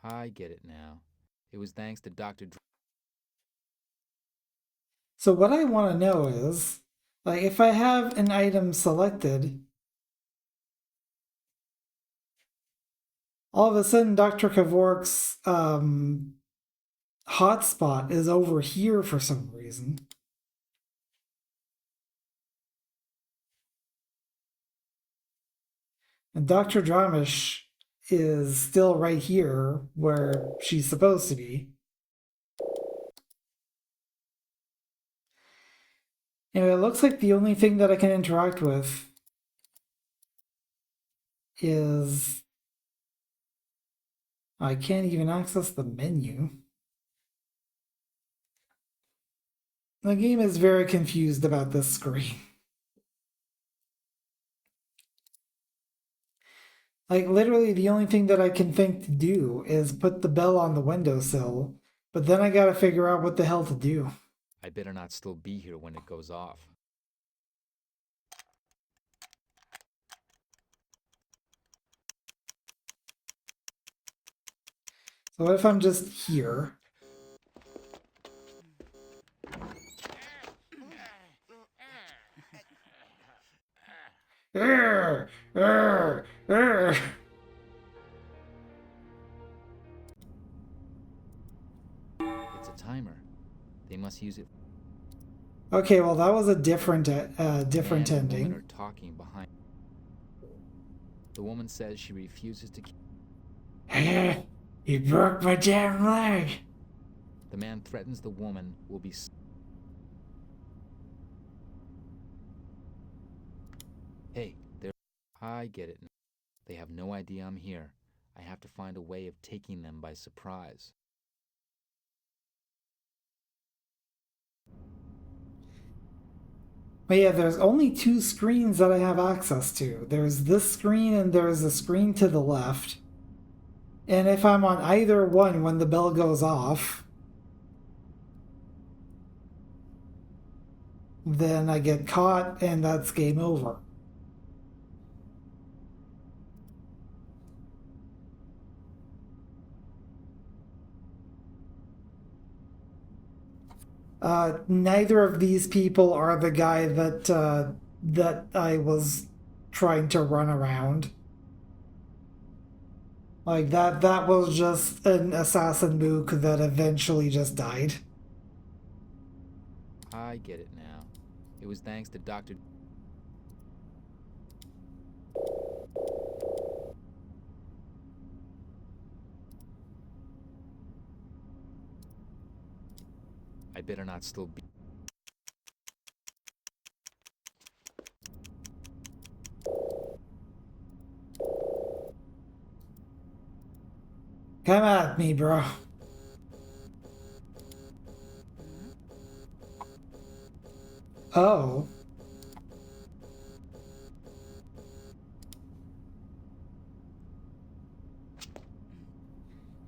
I get it now. It was thanks to Dr. So what I want to know is, like, if I have an item selected, all of a sudden Dr. Kevork's hotspot is over here for some reason. And Dr. Dramish is still right here where she's supposed to be. Anyway, it looks like the only thing that I can interact with is... I can't even access the menu. The game is very confused about this screen. Like, literally, the only thing that I can think to do is put the bell on the windowsill, but then I gotta figure out what the hell to do. I better not still be here when it goes off. So what if I'm just here? Urgh, urgh, urgh. It's a timer. They must use it. Okay, well that was a different Man and woman ending. are talking behind. The woman says she refuses to. You broke my damn leg. The man threatens the woman will be. Hey, there. I get it. They have no idea I'm here. I have to find a way of taking them by surprise. But yeah, there's only two screens that I have access to. There's this screen and there's a screen to the left. And if I'm on either one when the bell goes off, then I get caught and that's game over. Neither of these people are the guy that I was trying to run around. Like that was just an assassin mook that eventually just died. I get it now. It was thanks to Dr. I better not still be. Come at me, bro. Oh.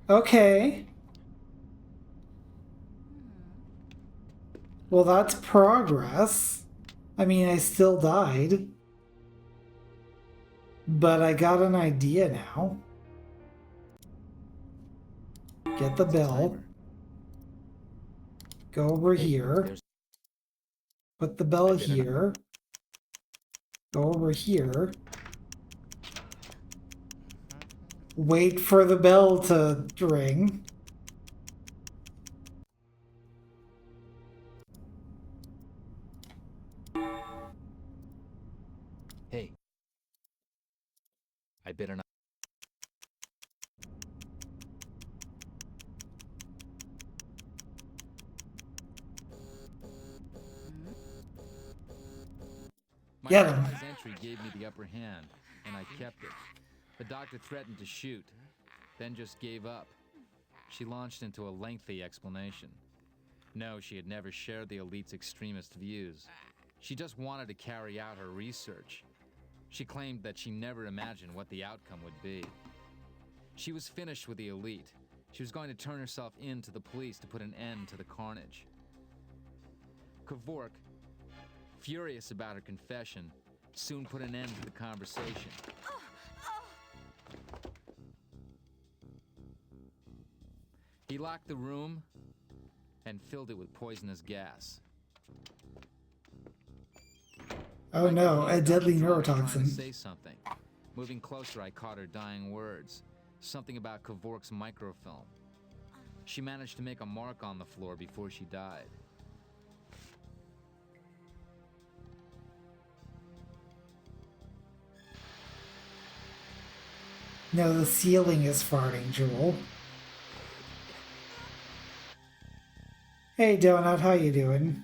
Okay. Well, that's progress. I mean, I still died. But I got an idea now. Get the bell. Timer. Go over Hey, here. there's. Put the bell I better not- here. Go over here. Wait for the bell to ring. Hey. I better not. My Get him. surprise entry gave me the upper hand, and I kept it. The doctor threatened to shoot, then just gave up. She launched into a lengthy explanation. No, she had never shared the elite's extremist views. She just wanted to carry out her research. She claimed that she never imagined what the outcome would be. She was finished with the elite. She was going to turn herself in to the police to put an end to the carnage. Kevork, furious about her confession, soon put an end to the conversation. He locked the room and filled it with poisonous gas. Oh no, a deadly Trying to neurotoxin. say something. Moving closer, I caught her dying words. Something about Kevork's microfilm. She managed to make a mark on the floor before she died. No, the ceiling is farting, Jewel. Hey, Donut, how you doing?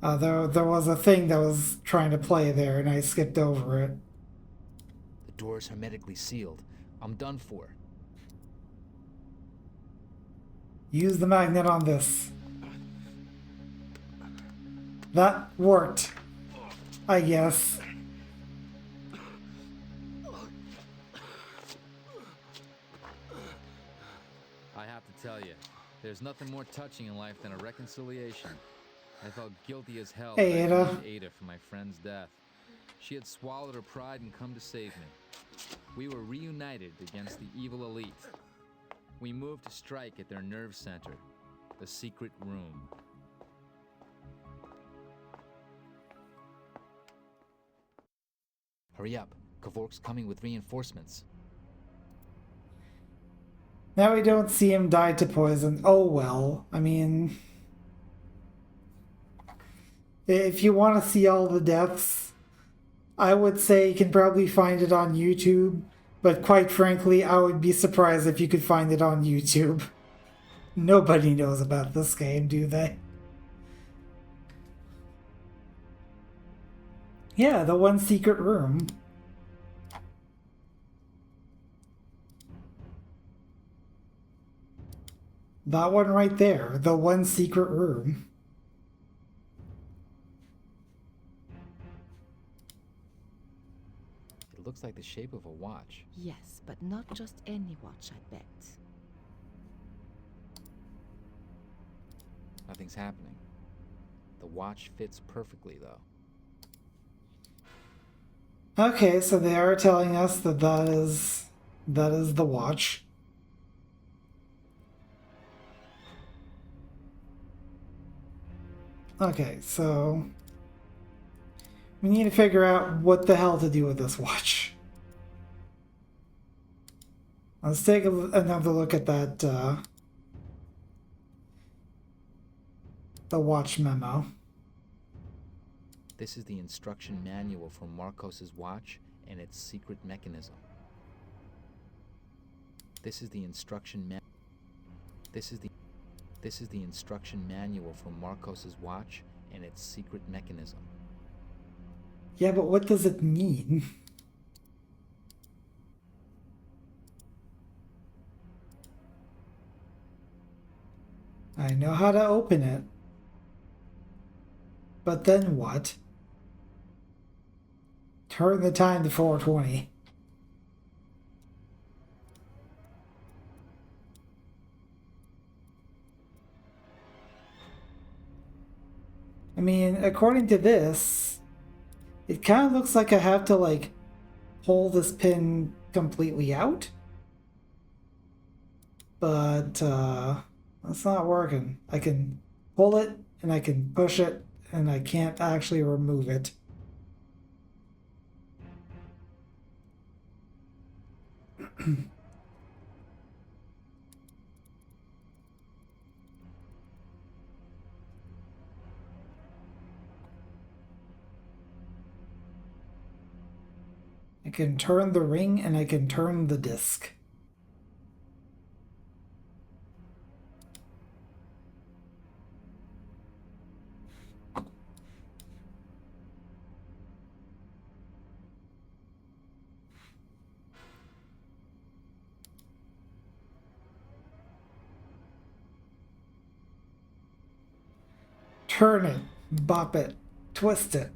There was a thing that was trying to play there, and I skipped over it. The door's hermetically sealed. I'm done for. Use the magnet on this. That worked, I guess. I have to tell you, there's nothing more touching in life than a reconciliation. I felt guilty as hell Hey, that I Ada. blamed Ada for my friend's death. She had swallowed her pride and come to save me. We were reunited against the evil elite. We moved to strike at their nerve center, the secret room. Hurry up. Kavork's coming with reinforcements. Now we don't see him die to poison. Oh well. I mean, if you want to see all the deaths, I would say you can probably find it on YouTube. But quite frankly, I would be surprised if you could find it on YouTube. Nobody knows about this game, do they? Yeah, the one secret room. That one right there, the one secret room. It looks like the shape of a watch. Yes, but not just any watch, I bet. Nothing's happening. The watch fits perfectly, though. Okay, so they are telling us that that is the watch. Okay, so we need to figure out what the hell to do with this watch. Let's take another look at that the watch memo. This is the instruction manual for Marcos's watch and its secret mechanism. This is the instruction This is the instruction manual for Marcos's watch and its secret mechanism. Yeah, but what does it mean? I know how to open it. But then what? Turn the time to 420. I mean, according to this, it kind of looks like I have to, like, pull this pin completely out. But, that's not working. I can pull it, and I can push it, and I can't actually remove it. I can turn the ring and I can turn the disc. Turn it, bop it, twist it.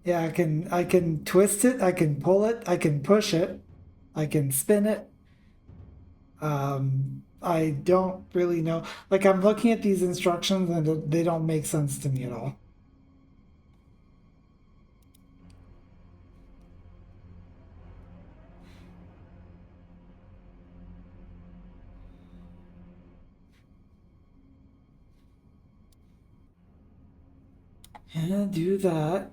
Yeah, I can twist it, I can pull it, I can push it, I can spin it. I don't really know. Like, I'm looking at these instructions and they don't make sense to me at all. And do that.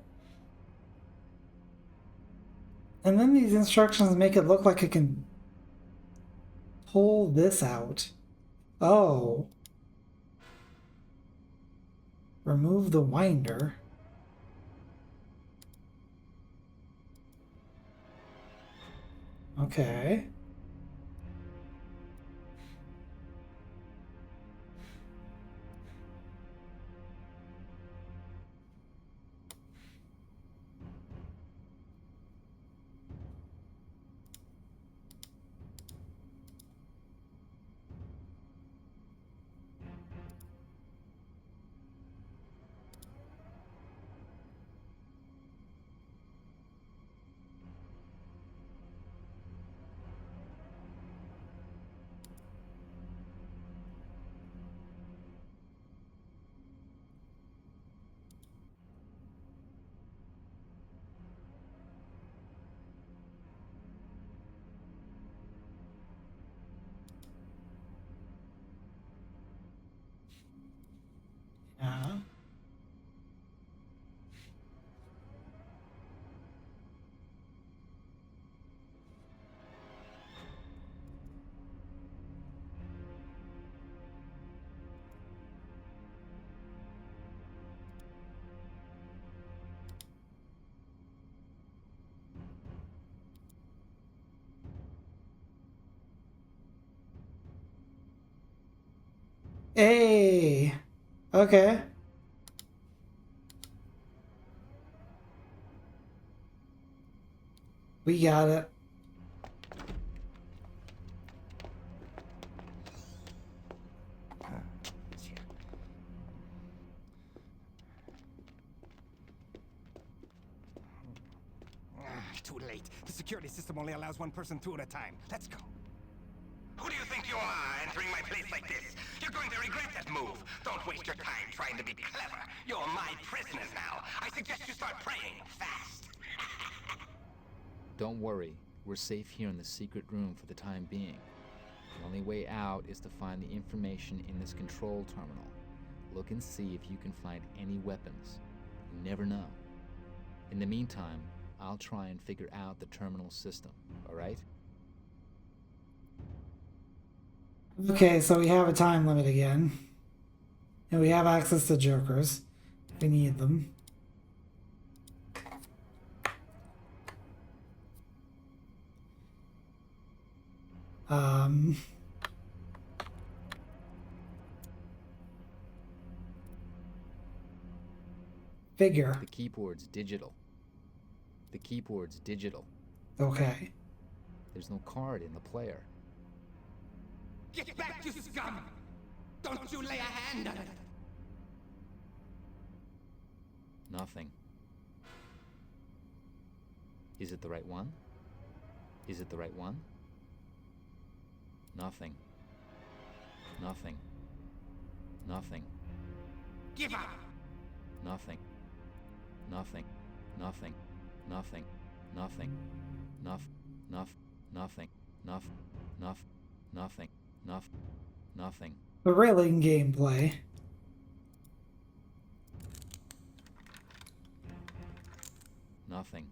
And then these instructions make it look like I can pull this out. Oh. Remove the winder. Okay. Yeah. Hey. Okay. We got it. Too late. The security system only allows one person through at a time. Let's go. Who do you think you are, entering my place like this? You're going to regret that move. Don't waste your time trying to be clever. You're my prisoners now. I suggest you start praying fast. Don't worry, we're safe here in the secret room for the time being. The only way out is to find the information in this control terminal. Look and see if you can find any weapons. You never know. In the meantime, I'll try and figure out the terminal system, alright? Okay, so we have a time limit again. And we have access to jokers. We need them. Figure. The keyboard's digital. The keyboard's digital. Okay. There's no card in the player. Get back, you scum! Don't you lay a hand on it! Nothing. Is it the right one? Is it the right one? Nothing. Nothing. Nothing. Give up! Nothing. Nothing. Nothing. Nothing. Nothing. Nothing. Nothing. But really in gameplay. Nothing.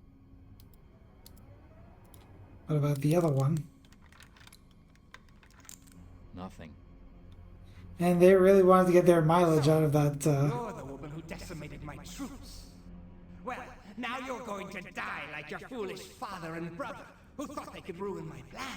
What about the other one? Nothing. And they really wanted to get their mileage out of that. You're the woman who decimated my troops. Well, now you're going to die like your foolish father and brother, who thought they could ruin my plans.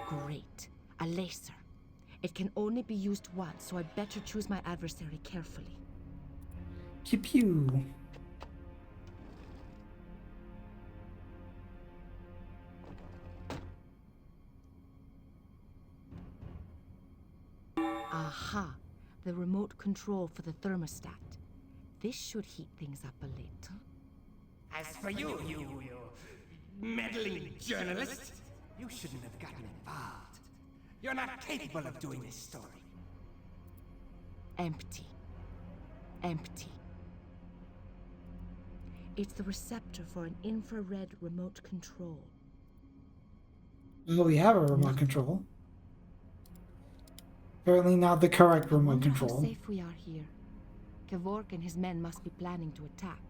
Great. A laser. It can only be used once, so I'd better choose my adversary carefully. Pew pew. Aha! The remote control for the thermostat. This should heat things up a little. As for you meddling journalist, you shouldn't have gotten involved. You're not capable of doing this story. Empty. Empty. It's the receptor for an infrared remote control. Well, we have a remote control. Apparently not the correct I remote wonder control. how safe we are here. Kevork and his men must be planning to attack.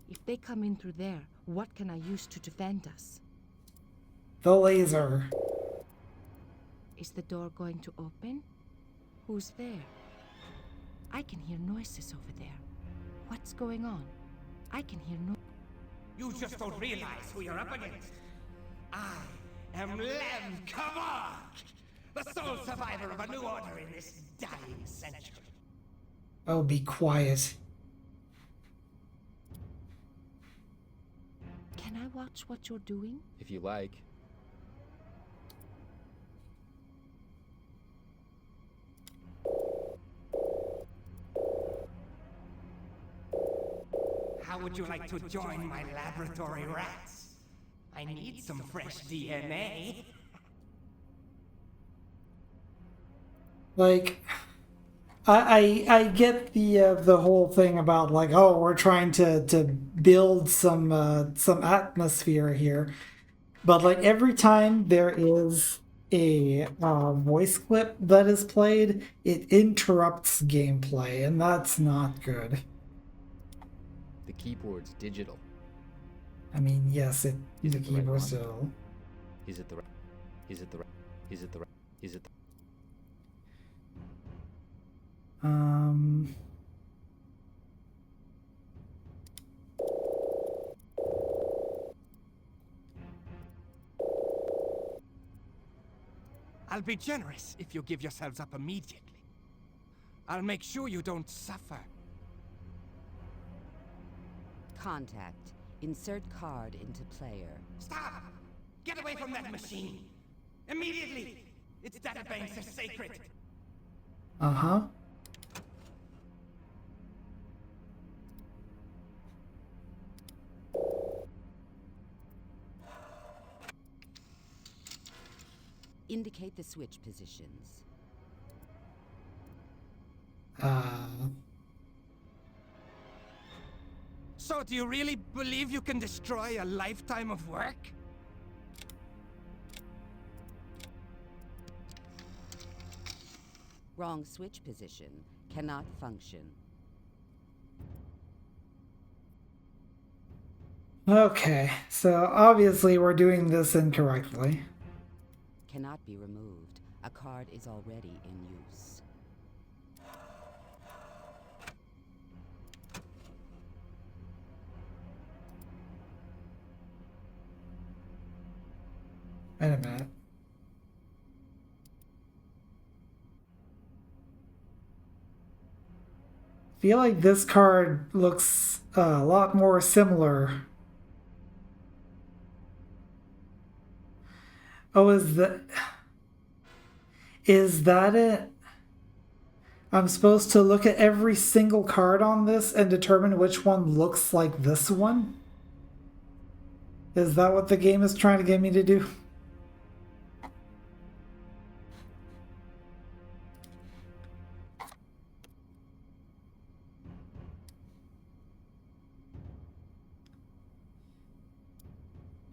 If they come in through there, what can I use to defend us? The laser. Is the door going to open? Who's there? I can hear noises over there. What's going on? I can hear no. You just don't realize who you're up against. I am Lev Kavak, the sole survivor of a new order in this dying century. Oh, be quiet. Can I watch what you're doing? If you like. How would you like to join my laboratory rats? I need some fresh DNA. Like, I get the whole thing about like, oh, we're trying to build some atmosphere here, but like every time there is a voice clip that is played, it interrupts gameplay, and that's not good. The keyboard's digital. I mean, yes, the Is it the right keyboard's one? still. Is it the right? Is it the right? Is it the right? Is it the... I'll be generous if you give yourselves up immediately. I'll make sure you don't suffer. Contact. Insert card into player. Stop! Get away from that machine! Immediately! Its databanks are sacred! Uh-huh. Indicate the switch positions. So do you really believe you can destroy a lifetime of work? Wrong switch position. Cannot function. Okay, so obviously we're doing this incorrectly. Cannot be removed. A card is already in use. Wait a minute. I feel like this card looks a lot more similar. Oh, is that it? I'm supposed to look at every single card on this and determine which one looks like this one? Is that what the game is trying to get me to do?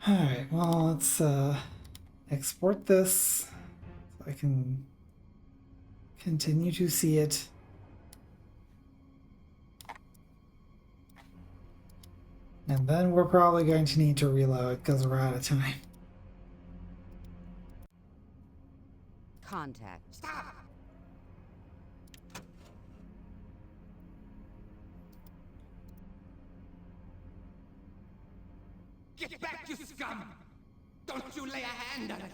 Alright, well, let's export this so I can continue to see it. And then we're probably going to need to reload because we're out of time. Contact. Stop! Get back, you scum! Don't you lay a hand on it!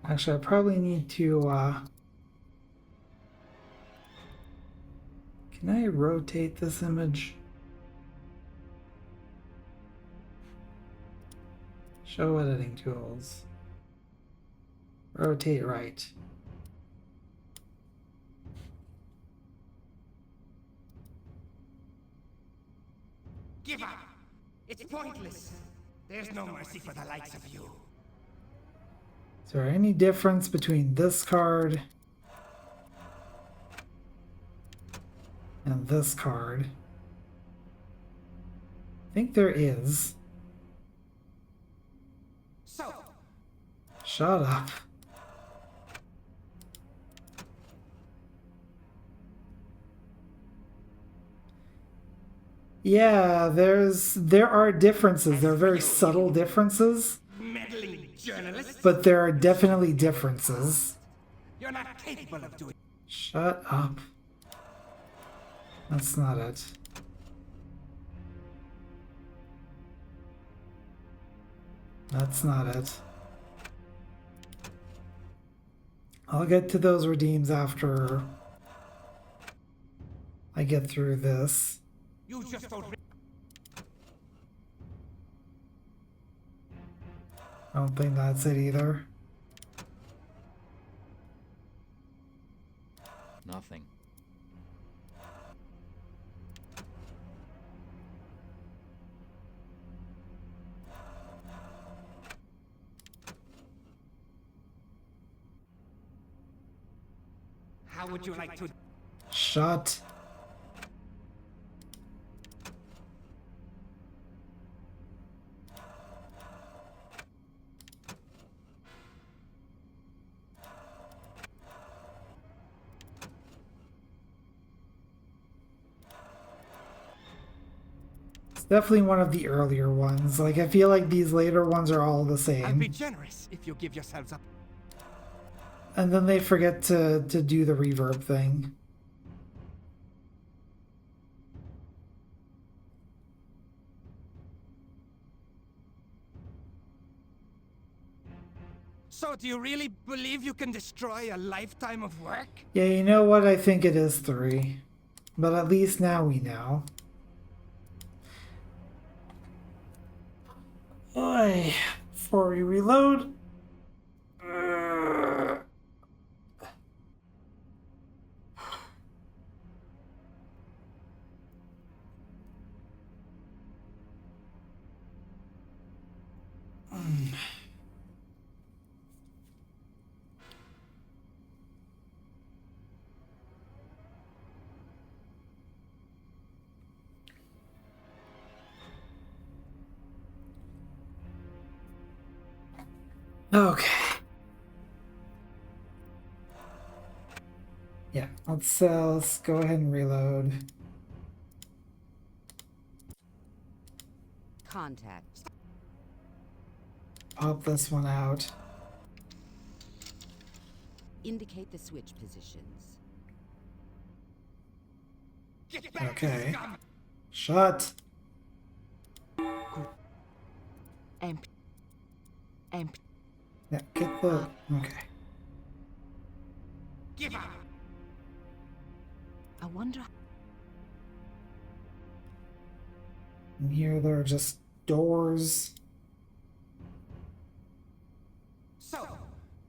Actually, I probably need to, can I rotate this image? Show editing tools. Rotate right. Give up! It's pointless! There's no mercy for the likes of you. Is there any difference between this card and this card? I think there is. So, Shut up. Yeah, there are differences. There are very subtle differences, Meddling journalist. but there are definitely differences. You're not capable of doing. Shut up. That's not it. That's not it. I'll get to those redeems after I get through this. You just don't. I don't think that's it either. Nothing. How would you like to? Shut. It's definitely one of the earlier ones. Like, I feel like these later ones are all the I'll be same. generous if you give yourselves up. And then they forget to do the reverb thing. So, do you really believe you can destroy a lifetime of work? Yeah, you know what? I think it is 3. But at least now we know. Oy. Before we reload. Okay. Yeah, let's go ahead and reload. Contact. Pop this one out. Indicate the switch positions. Get back, Okay. scum! Shut. Empty. Empty. Yeah, get the... Okay. Give up! I wonder. And here there are just doors. So,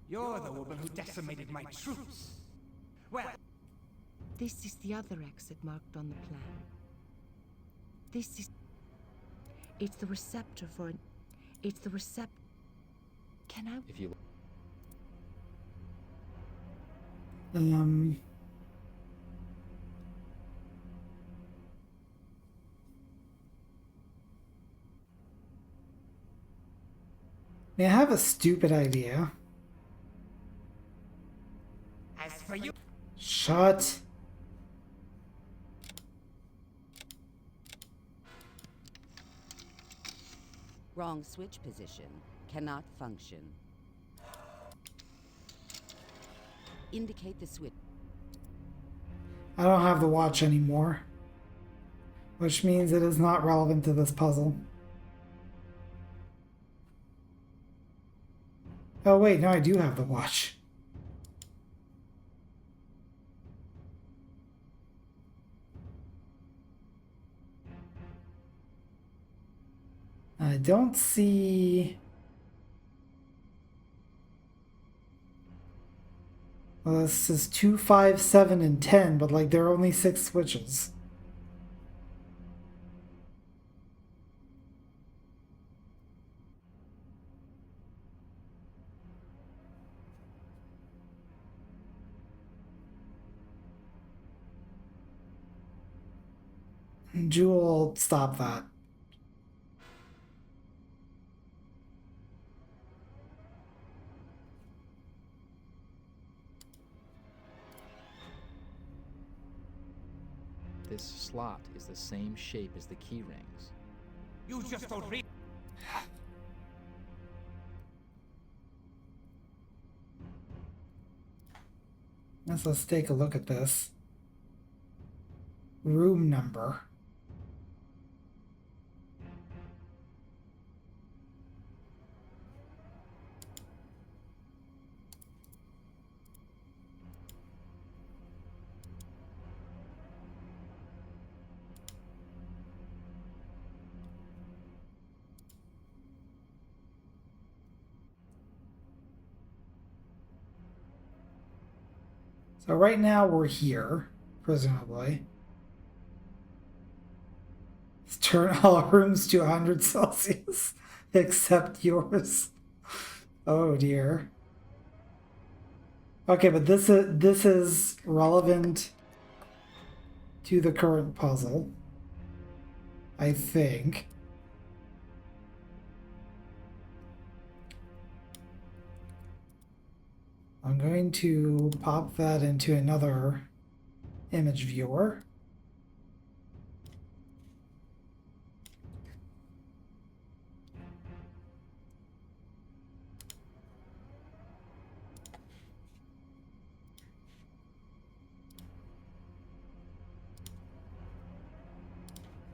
you're the woman who decimated my troops. Well, This is the other exit marked on the plan. This is. It's the receptor for an. It's the recept. Can I? If you May I have a stupid idea? as for you, Shut. Wrong switch position. Cannot function. Indicate the switch. I don't have the watch anymore. Which means it is not relevant to this puzzle. Oh wait, no, I do have the watch. I don't see... Well, this is 2, 5, 7, and 10, but like there are only 6 switches. Jewel, stop that. This slot is the same shape as the key rings. You just don't read. Let's take a look at this. Room number. So right now we're here, presumably. Let's turn all rooms to 100 Celsius, except yours. Oh dear. Okay, but this is relevant to the current puzzle, I think. I'm going to pop that into another image viewer.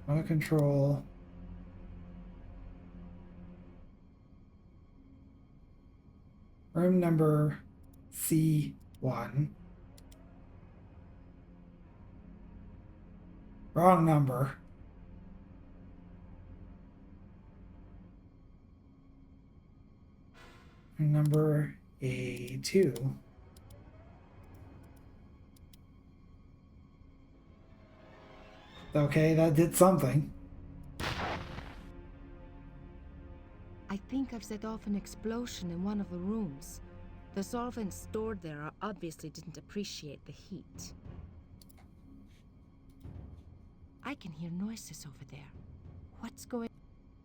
Remote control. Room number C1. Wrong number. Room number A2. Okay, that did something. I think I've set off an explosion in one of the rooms. The solvents stored there obviously didn't appreciate the heat. I can hear noises over there. What's going...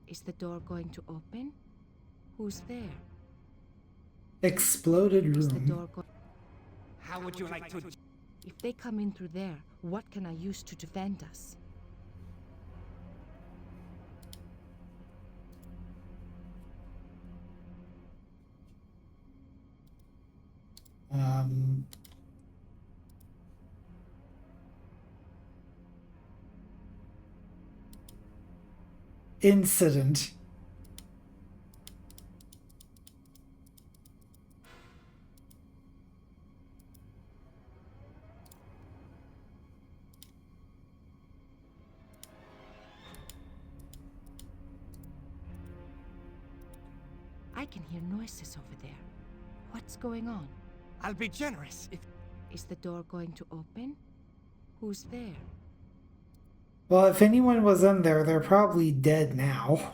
Is the door going to open? Who's there? Exploded Is the room. door going... How would you like to? If they come in through there, what can I use to defend us? Incident. I can hear noises over there. What's going on? I'll be generous if. Is the door going to open? Who's there? Well, if anyone was in there, they're probably dead now.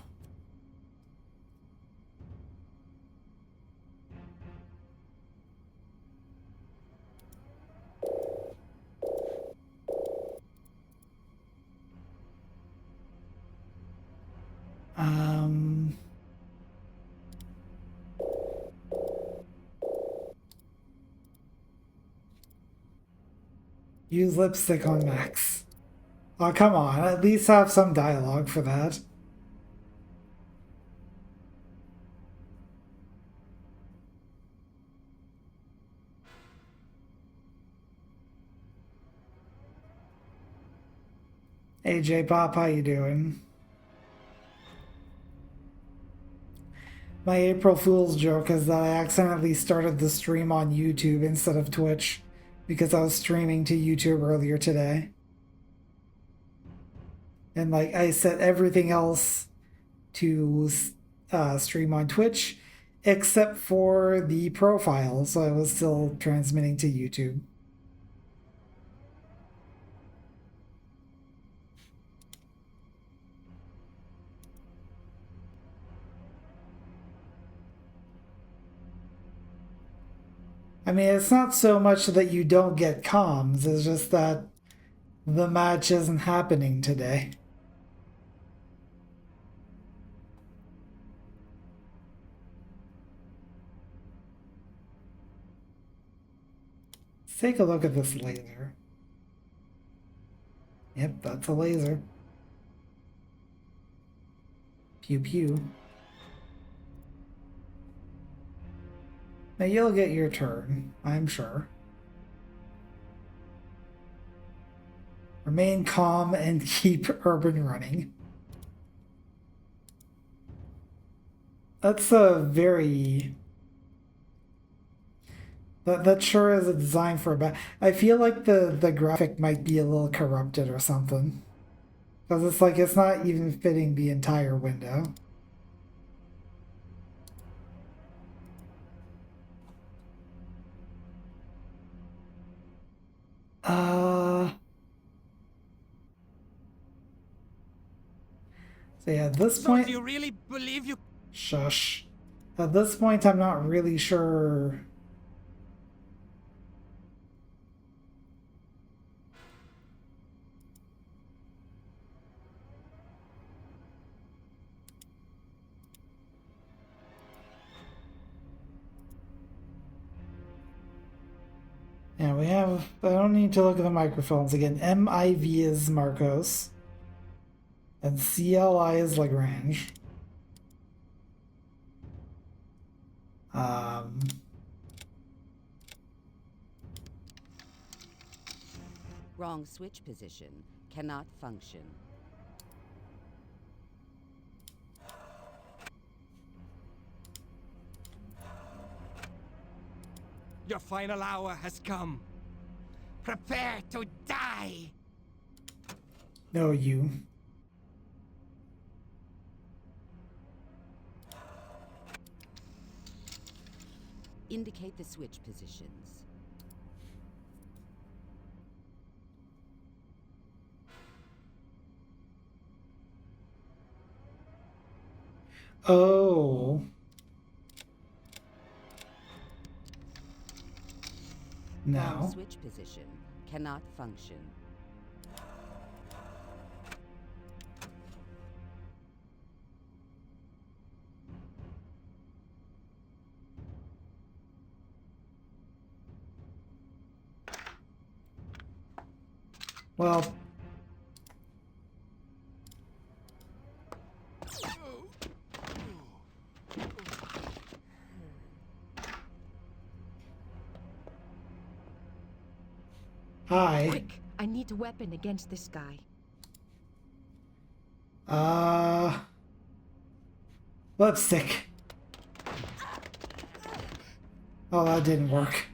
Use lipstick on Max. Oh, come on. At least have some dialogue for that. Hey, J-Pop, how you doing? My April Fool's joke is that I accidentally started the stream on YouTube instead of Twitch because I was streaming to YouTube earlier today. And like I set everything else to stream on Twitch except for the profile, so I was still transmitting to YouTube. I mean, it's not so much that you don't get comms, it's just that the match isn't happening today. Let's take a look at this later. Yep, that's a laser. Pew pew. Now you'll get your turn, I'm sure. Remain calm and keep Urban running. That's a very... That sure is a design for a bad... I feel like the graphic might be a little corrupted or something. Because it's like, it's not even fitting the entire window. So yeah, at this point... Do you really believe you... Shush. At this point, I'm not really sure... Yeah, we have... I don't need to look at the microphones again. MIV is Marcos. And CLI is Lagrange. Wrong switch position. Cannot function. Your final hour has come. Prepare to die! No, you. Indicate the switch positions. Oh. Wrong No. switch position. Cannot function. Well. Hi. Quick! I need a weapon against this guy. Lipstick. Oh, that didn't work.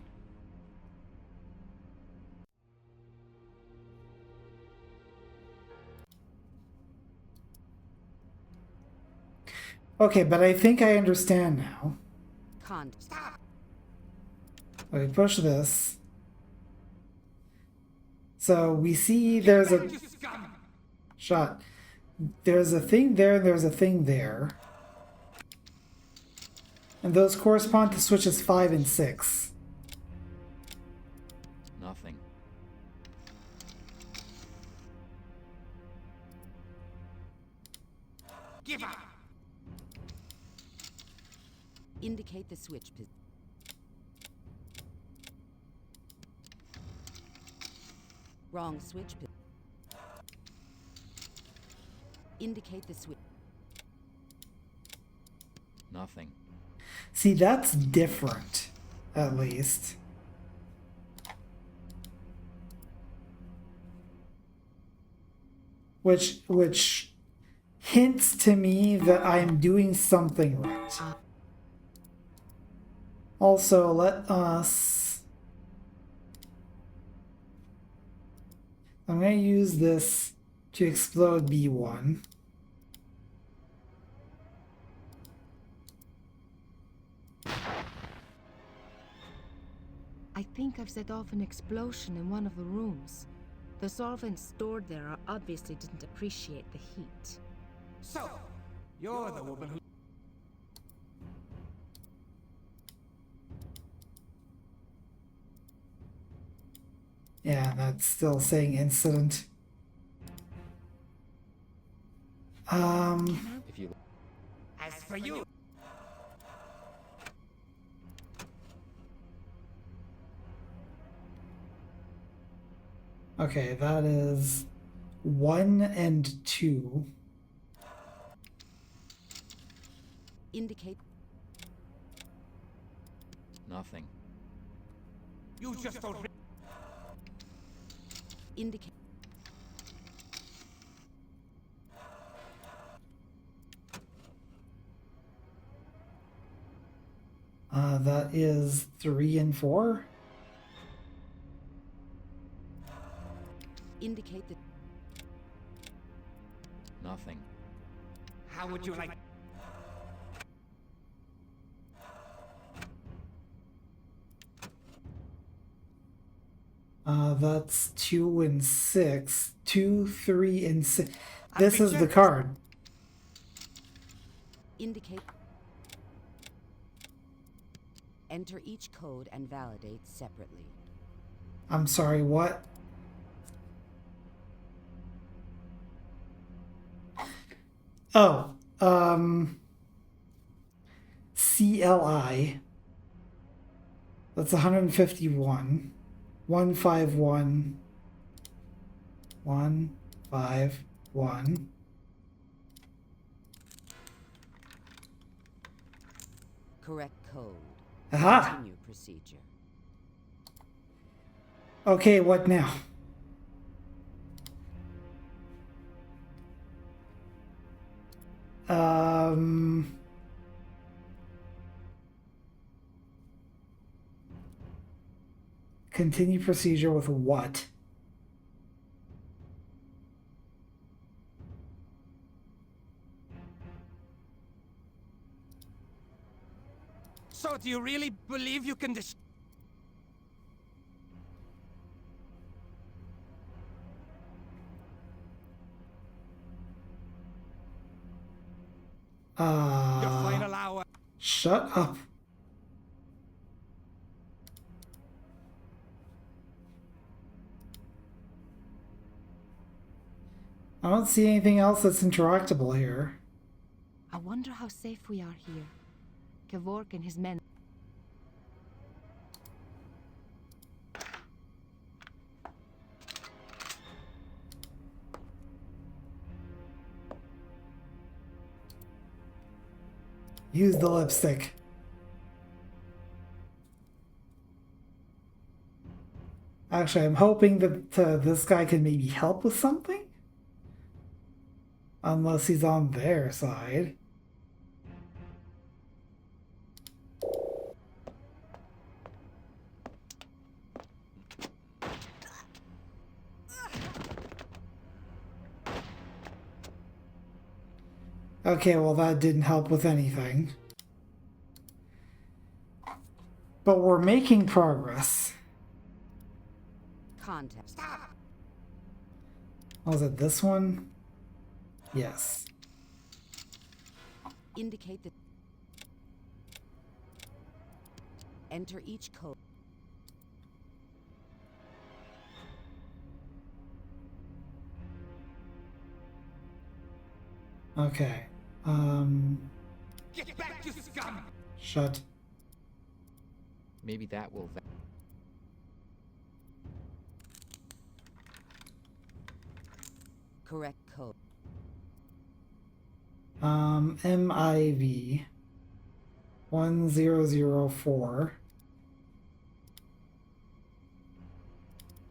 Okay, but I think I understand now. Stop. We push this. So we see there's a shot. There's a thing there, there's a thing there. And those correspond to switches 5 and 6. Nothing. Give up! Indicate the switch position. Wrong switch position. Indicate the switch. Nothing. See, that's different, at least. Which hints to me that I'm doing something right. Also, let us... I'm going to use this to explode B1. I think I've set off an explosion in one of the rooms. The solvents stored there obviously didn't appreciate the heat. So, you're the woman who... Yeah, that's still saying incident. If you As for you... Okay, that is 1 and 2. Indicate. Nothing. You just don't. Indicate. That is 3 and 4. Indicate that. Nothing. How would you like? That's 2 and 6. 2, 3, and 6. This is the card. Indicate. Enter each code and validate separately. I'm sorry, what? Oh, CLI. That's 151. 151. 151. Correct code. Aha! Continue procedure. Okay, what now? Continue procedure with what? So do you really believe you can dis- Your final hour. Shut up. I don't see anything else that's interactable here. I wonder how safe we are here. Kevork and his men. Use the lipstick. Actually, I'm hoping that this guy can maybe help with something? Unless he's on their side. Okay, well that didn't help with anything. But we're making progress. Contact. Stop! Was it this one? Yes. Indicate that. Enter each code. Okay. Get back, you scum! Shut. Maybe that will. Correct code. MIV 1004.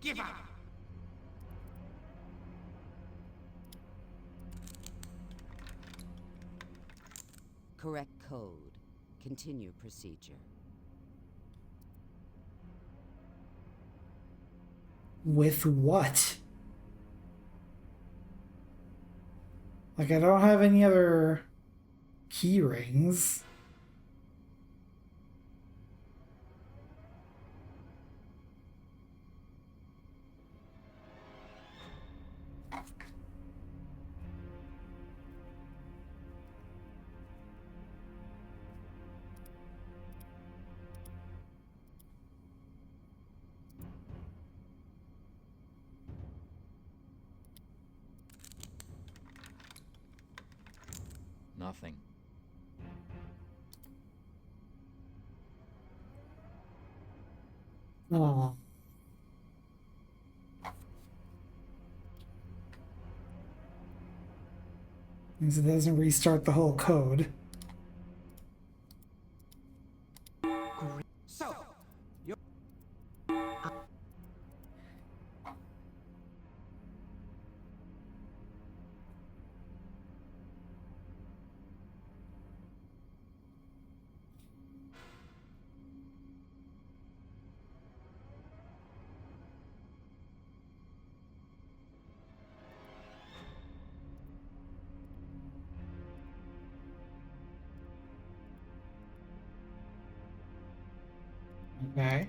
Give up! Correct code. Continue procedure. With what? Like, I don't have any other key rings. Nothing. Oh. Means it doesn't restart the whole code. So, Okay.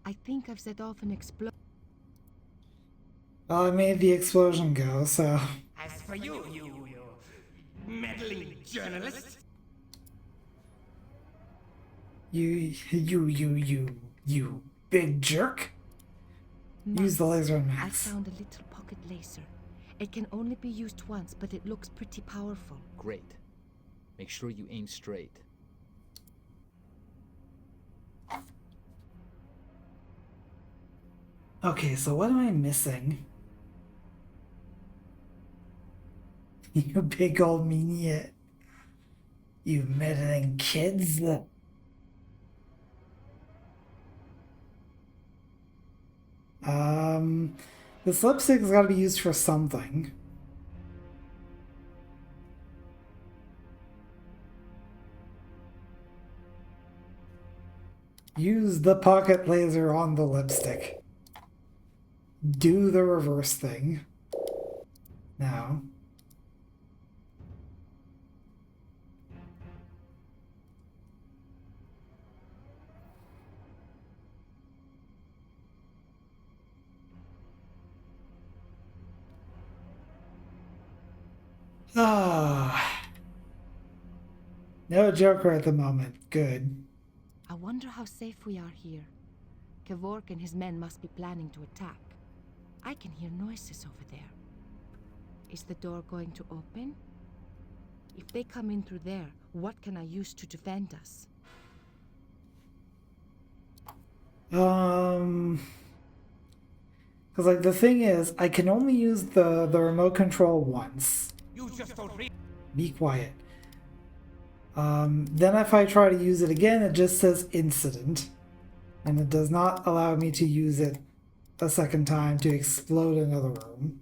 I think I've set off an explosion. Well, I made the explosion go, so. as for you meddling journalist, You big jerk. Use the laser on I Max. found a little pocket laser. It can only be used once, but it looks pretty powerful. Great. Make sure you aim straight. Okay, so what am I missing? You big old meanie. You meddling kids. This lipstick's gotta be used for something. Use the pocket laser on the lipstick. Do the reverse thing. Now. Ah. No Joker at the moment. Good. I wonder how safe we are here. Kevork and his men must be planning to attack. I can hear noises over there. Is the door going to open? If they come in through there, what can I use to defend us? Because, like, the thing is, I can only use the remote control once. you just don't read. Be quiet. Then if I try to use it again, it just says incident. And it does not allow me to use it a second time to explode another room.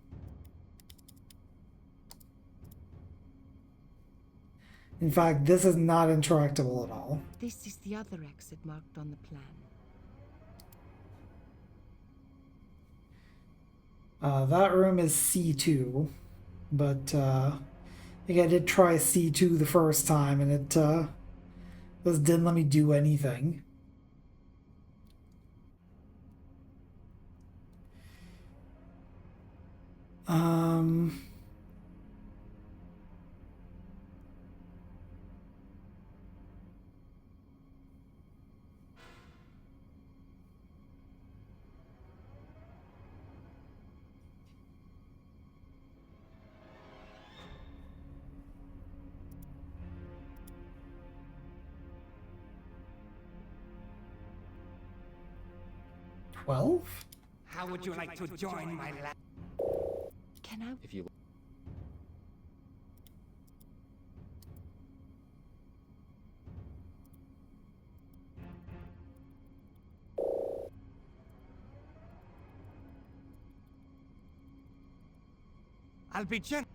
In fact, this is not interactable at all. This is the other exit marked on the plan. That room is C2, but I think I did try C2 the first time, and it just didn't let me do anything. Um... 12? How would you like to join my lab? Can I? If you I'll be gen-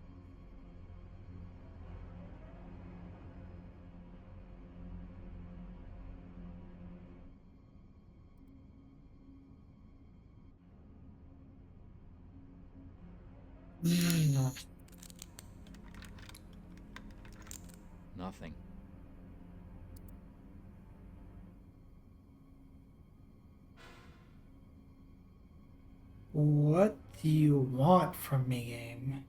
nothing. What do you want from me, game?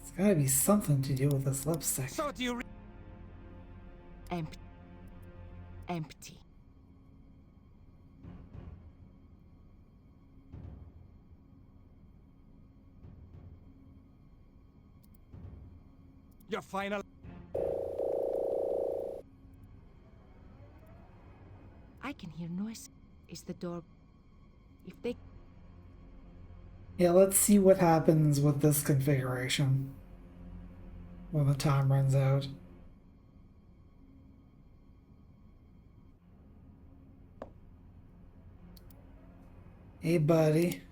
It's gotta be something to do with this lipstick. So do you re- Empty. Empty. your final? I I can hear noise. Is the door... If they... Yeah, let's see what happens with this configuration when the time runs out. Hey, buddy.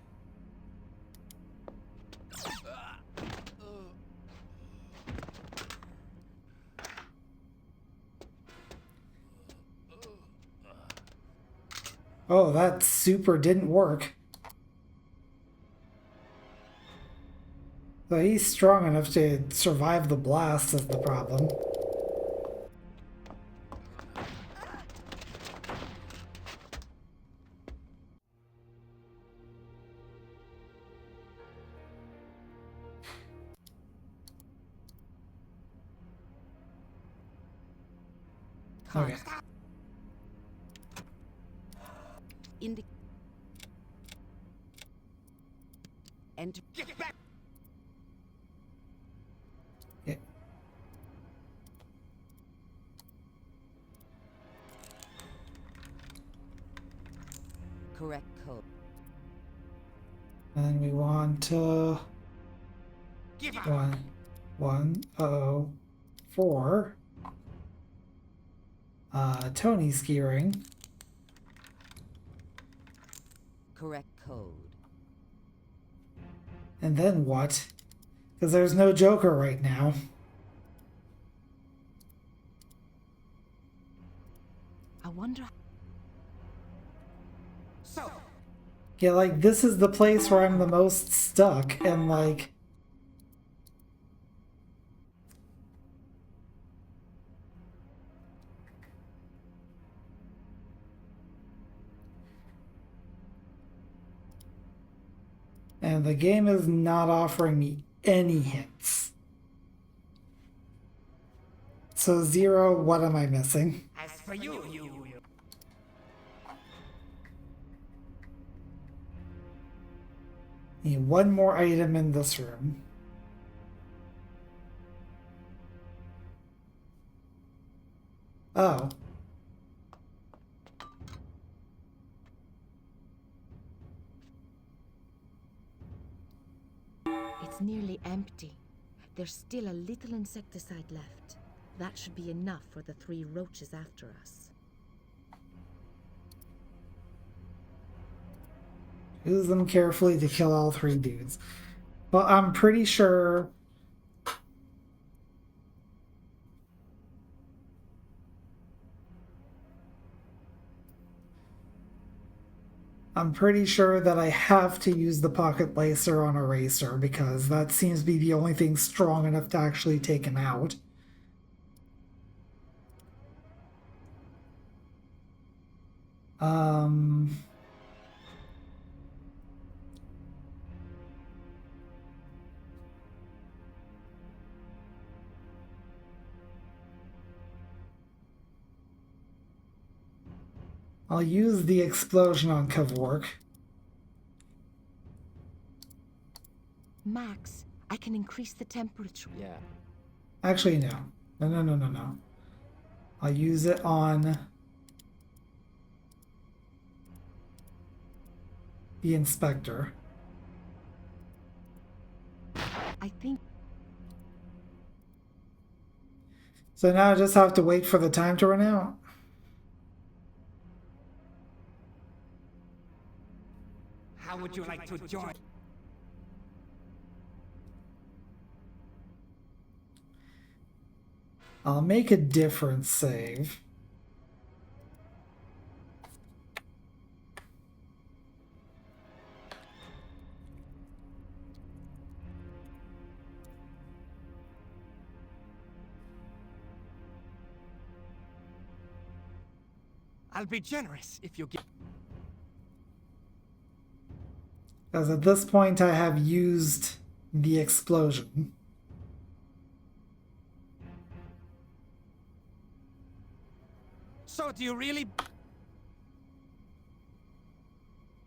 Oh, that super didn't work. So he's strong enough to survive the blast is the problem. Okay. Enter. Get back! Yeah. Correct code. And we want Give up! 1104. Tony's gearing. Correct code. And then what? Because there's no Joker right now. I wonder... So, Yeah, like, this is the place where I'm the most stuck, and like... And the game is not offering me any hints. So, Zero, what am I missing? as for you, you... Need one more item in this room. Oh. It's nearly empty. There's still a little insecticide left. That should be enough for the 3 roaches after us. Use them carefully to kill all 3 dudes. Well, I'm pretty sure... I'm pretty sure that I have to use the pocket lacer on Eraser because that seems to be the only thing strong enough to actually take him out. I'll use the explosion on Kavork. Max, I can increase the temperature. Yeah. Actually, no. No. I'll use it on the inspector. I think... So now I just have to wait for the time to run out. How would you like to join? I'll make a different save. I'll be generous if you give... Because at this point I have used the explosion. So do you really...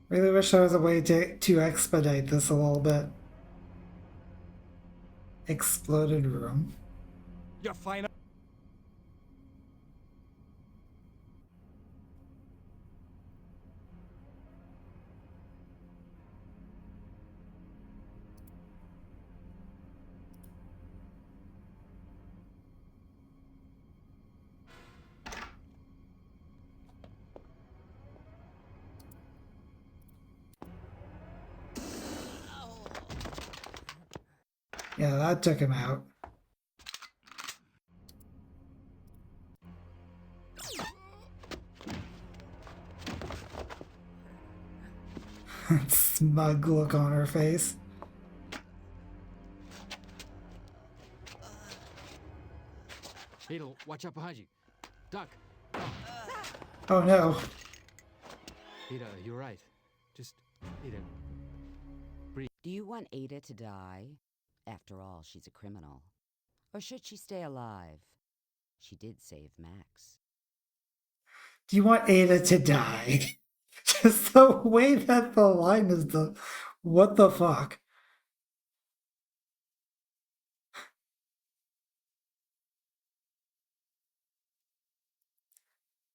Really wish there was a way to expedite this a little bit. Exploded room. You're fine. Yeah, that took him out. Smug look on her face. Ada, watch out behind you. Duck. Oh no. Ada, you're right. Just, Ada, Do you want Ada to die? After all, she's a criminal. Or should she stay alive? She did save Max. Do you want Ada to die? Just the way that the line is the what the fuck?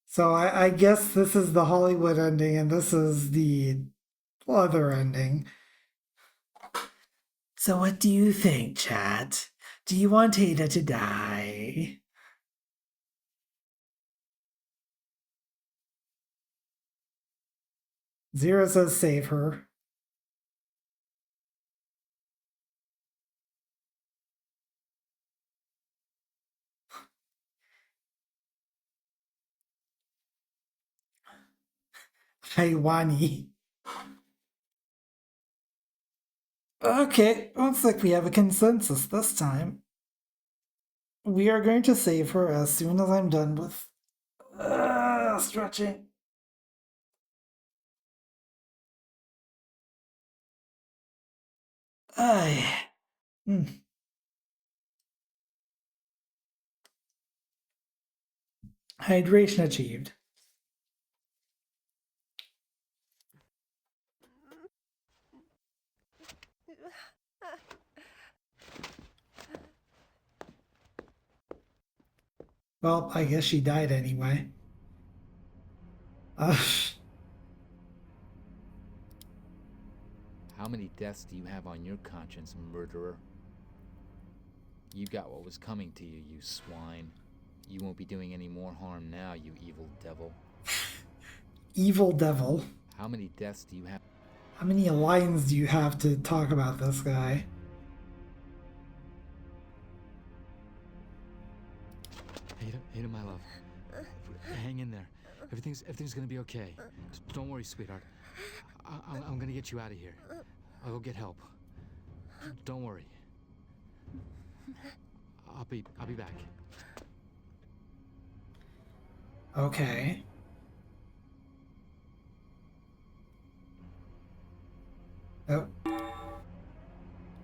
So I guess this is the Hollywood ending and this is the other ending. So what do you think, chat? Do you want Ada to die? Zero says save her. Haiwani. Okay, looks like we have a consensus this time. We are going to save her as soon as I'm done with stretching. Ay. Hydration achieved. Well, I guess she died anyway. how many deaths do you have on your conscience, murderer? You got what was coming to you, you swine. You won't be doing any more harm now, you evil devil. Evil devil. How many deaths do you have? How many lines do you have to talk about this guy? Ada, my love. Hang in there. Everything's gonna be okay. Just don't worry, sweetheart. I'm gonna get you out of here. I'll go get help. Don't worry. I'll be back. Okay. Oh.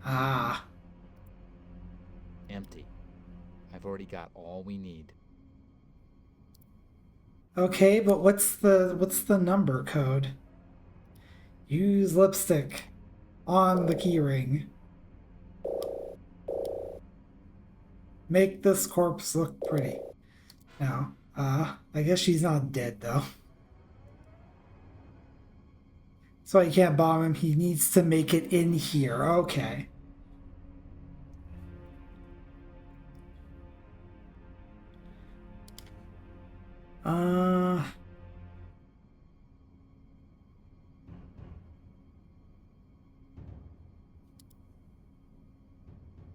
Ah. Empty. I've already got all we need. Okay, but what's the number code? Use lipstick on the keyring. Make this corpse look pretty. Now, I guess she's not dead though. So he can't bomb him. He needs to make it in here. Okay.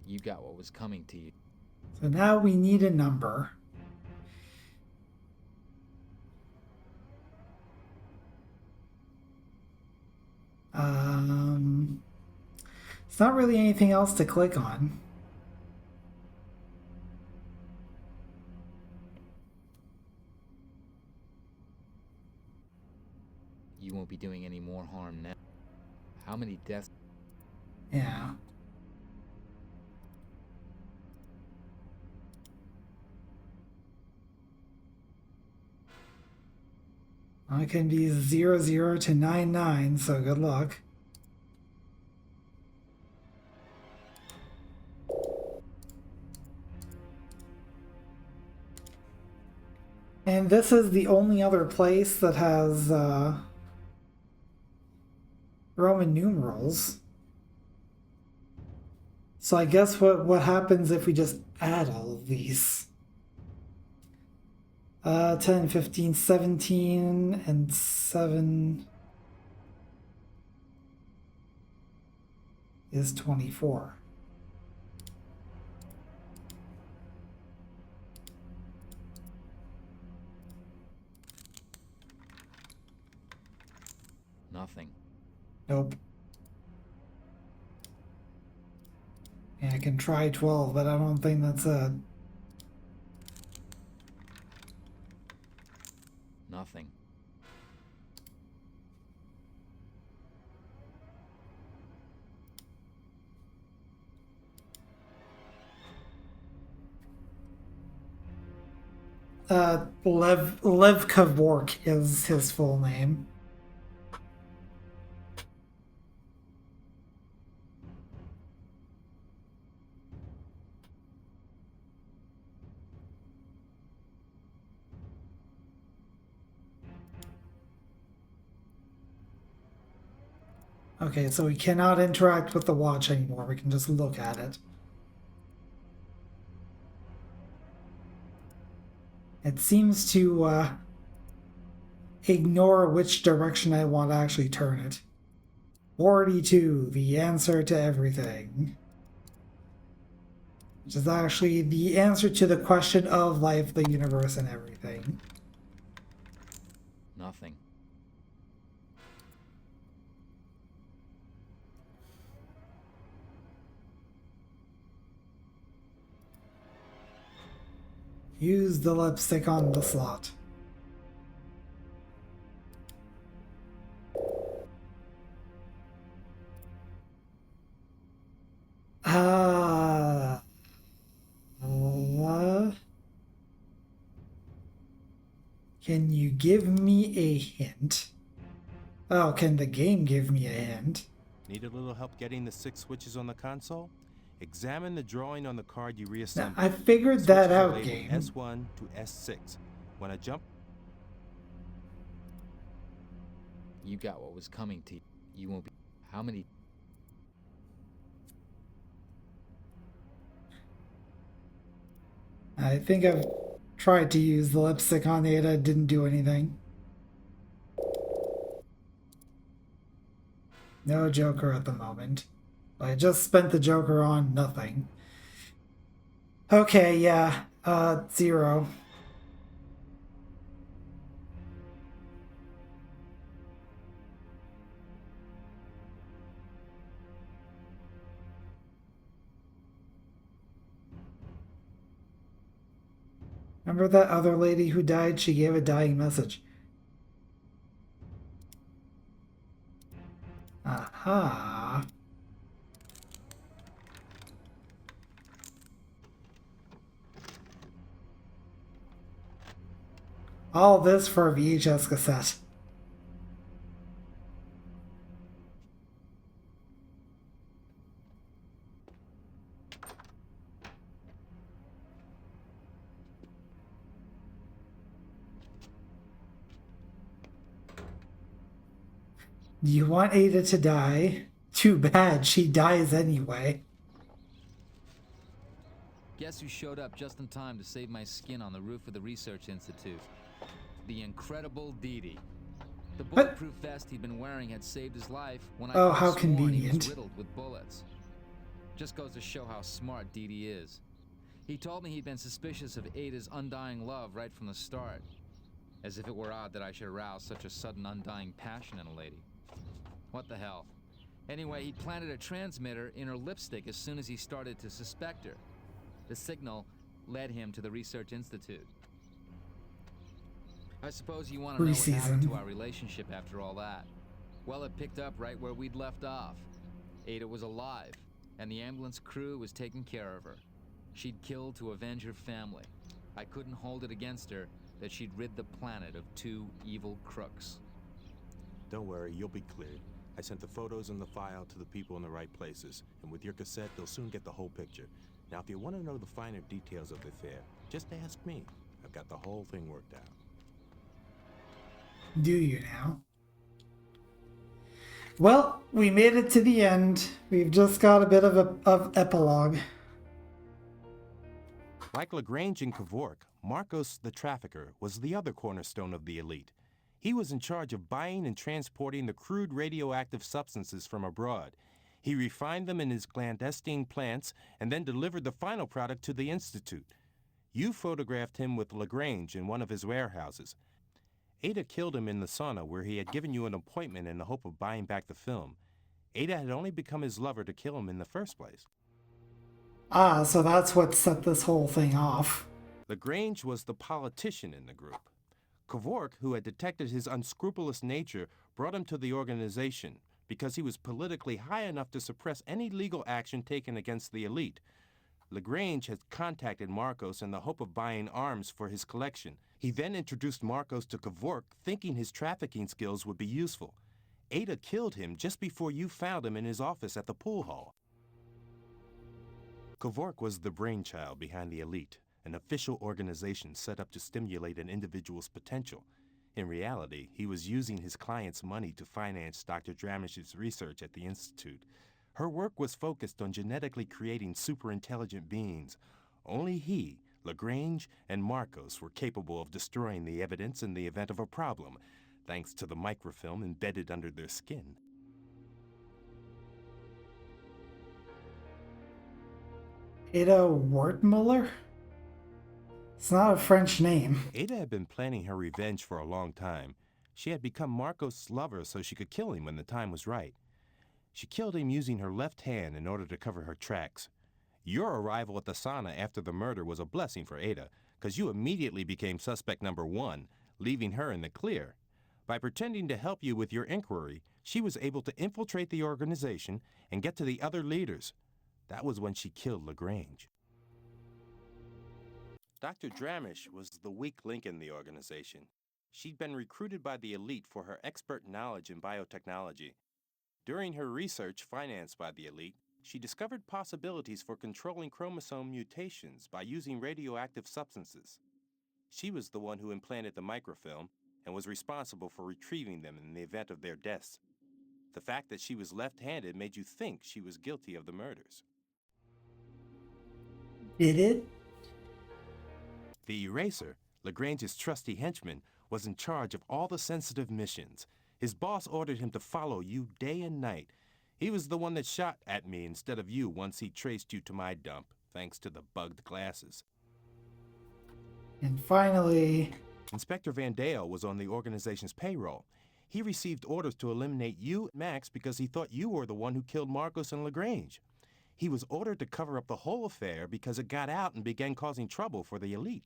You got what was coming to you. So now we need a number. It's not really anything else to click on. You won't be doing any more harm now. How many deaths? Yeah. Well, it can be 00 to 99, so good luck. And this is the only other place that has Roman numerals. So I guess what happens if we just add all of these? 10, 15, 17, and 7 is 24. Nothing. Nope. Yeah, I can try 12, but I don't think that's it. Nothing. Lev Kavork is his full name. Okay, so we cannot interact with the watch anymore. We can just look at it. It seems to ignore which direction I want to actually turn it. 42, the answer to everything. Which is actually the answer to the question of life, the universe, and everything. Nothing. Use the lipstick on the slot. Can you give me a hint? Oh, can the game give me a hint? Need a little help getting the 6 switches on the console? Examine the drawing on the card you Now, reassembled. I figured Switches that are out, labeled game. S1 to S6. When I jump, You got what was coming to you. You won't be. How many? I think I've tried to use the lipstick on it. It didn't do anything. No Joker at the moment. I just spent the Joker on nothing. Okay, yeah. 0. Remember that other lady who died? She gave a dying message. Aha. All this for a VHS cassette. You want Ada to die? Too bad, she dies anyway. Guess who showed up just in time to save my skin on the roof of the research institute? The incredible Dee Dee. The bulletproof vest he'd been wearing had saved his life when I Oh, how could've sworn he convenient. was riddled with bullets. Just goes to show how smart Dee Dee is. He told me he'd been suspicious of Ada's undying love right from the start. As if it were odd that I should arouse such a sudden undying passion in a lady. What the hell? Anyway, he planted a transmitter in her lipstick as soon as he started to suspect her. The signal led him to the research institute. I suppose you want to know what happened to our relationship after all that. Well, it picked up right where we'd left off. Ada was alive, and the ambulance crew was taking care of her. She'd killed to avenge her family. I couldn't hold it against her that she'd rid the planet of 2 evil crooks. don't worry, you'll be cleared. I sent the photos and the file to the people in the right places, and with your cassette, they'll soon get the whole picture. Now, if you want to know the finer details of the affair, just ask me. I've got the whole thing worked out. Do you now? Well, we made it to the end. We've just got a bit of epilogue. Like Lagrange and Kevork, Marcos the Trafficker was the other cornerstone of the elite. He was in charge of buying and transporting the crude radioactive substances from abroad. He refined them in his clandestine plants and then delivered the final product to the Institute. You photographed him with Lagrange in one of his warehouses. Ada killed him in the sauna where he had given you an appointment in the hope of buying back the film. Ada had only become his lover to kill him in the first place. Ah, so that's what set this whole thing off. Lagrange was the politician in the group. Kevork, who had detected his unscrupulous nature, brought him to the organization because he was politically high enough to suppress any legal action taken against the elite. Lagrange had contacted Marcos in the hope of buying arms for his collection. He then introduced Marcos to Kevork, thinking his trafficking skills would be useful. Ada killed him just before you found him in his office at the pool hall. Kevork was the brainchild behind the elite, an official organization set up to stimulate an individual's potential. In reality, he was using his client's money to finance Dr. Dramish's research at the Institute. Her work was focused on genetically creating superintelligent beings. Only he, Lagrange, and Marcos were capable of destroying the evidence in the event of a problem, thanks to the microfilm embedded under their skin. Ada Wortmuller? It's not a French name. Ada had been planning her revenge for a long time. She had become Marcos' lover so she could kill him when the time was right. She killed him using her left hand in order to cover her tracks. Your arrival at the sauna after the murder was a blessing for Ada, because you immediately became suspect number 1, leaving her in the clear. By pretending to help you with your inquiry, she was able to infiltrate the organization and get to the other leaders. That was when she killed Lagrange. Dr. Dramish was the weak link in the organization. She'd been recruited by the elite for her expert knowledge in biotechnology. During her research financed by the elite, she discovered possibilities for controlling chromosome mutations by using radioactive substances. She was the one who implanted the microfilm and was responsible for retrieving them in the event of their deaths. The fact that she was left-handed made you think she was guilty of the murders. Did it? The Eraser, Lagrange's trusty henchman, was in charge of all the sensitive missions. His boss ordered him to follow you day and night. He was the one that shot at me instead of you once he traced you to my dump, thanks to the bugged glasses. And finally... Inspector Van Dale was on the organization's payroll. He received orders to eliminate you, Max, because he thought you were the one who killed Marcos and Lagrange. He was ordered to cover up the whole affair because it got out and began causing trouble for the elite.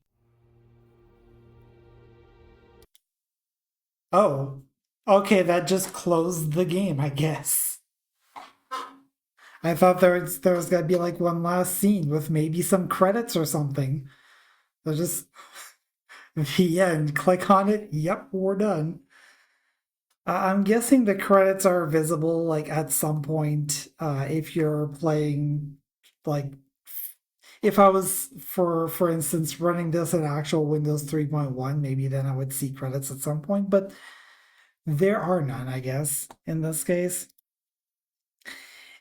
Oh. Okay, that just closed the game, I guess. I thought there was gonna be like one last scene with maybe some credits or something. So just the end. Click on it. Yep, we're done. I'm guessing the credits are visible like at some point if you're playing like if I was for instance running this in actual Windows 3.1, maybe then I would see credits at some point, but there are none, I guess, in this case.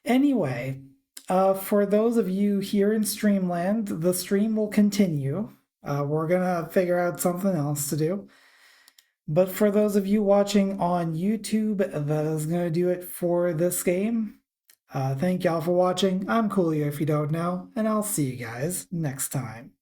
Anyway, for those of you here in Streamland, the stream will continue. We're gonna figure out something else to do. But for those of you watching on YouTube, that is gonna do it for this game. Thank y'all for watching. I'm Coolio if you don't know, and I'll see you guys next time.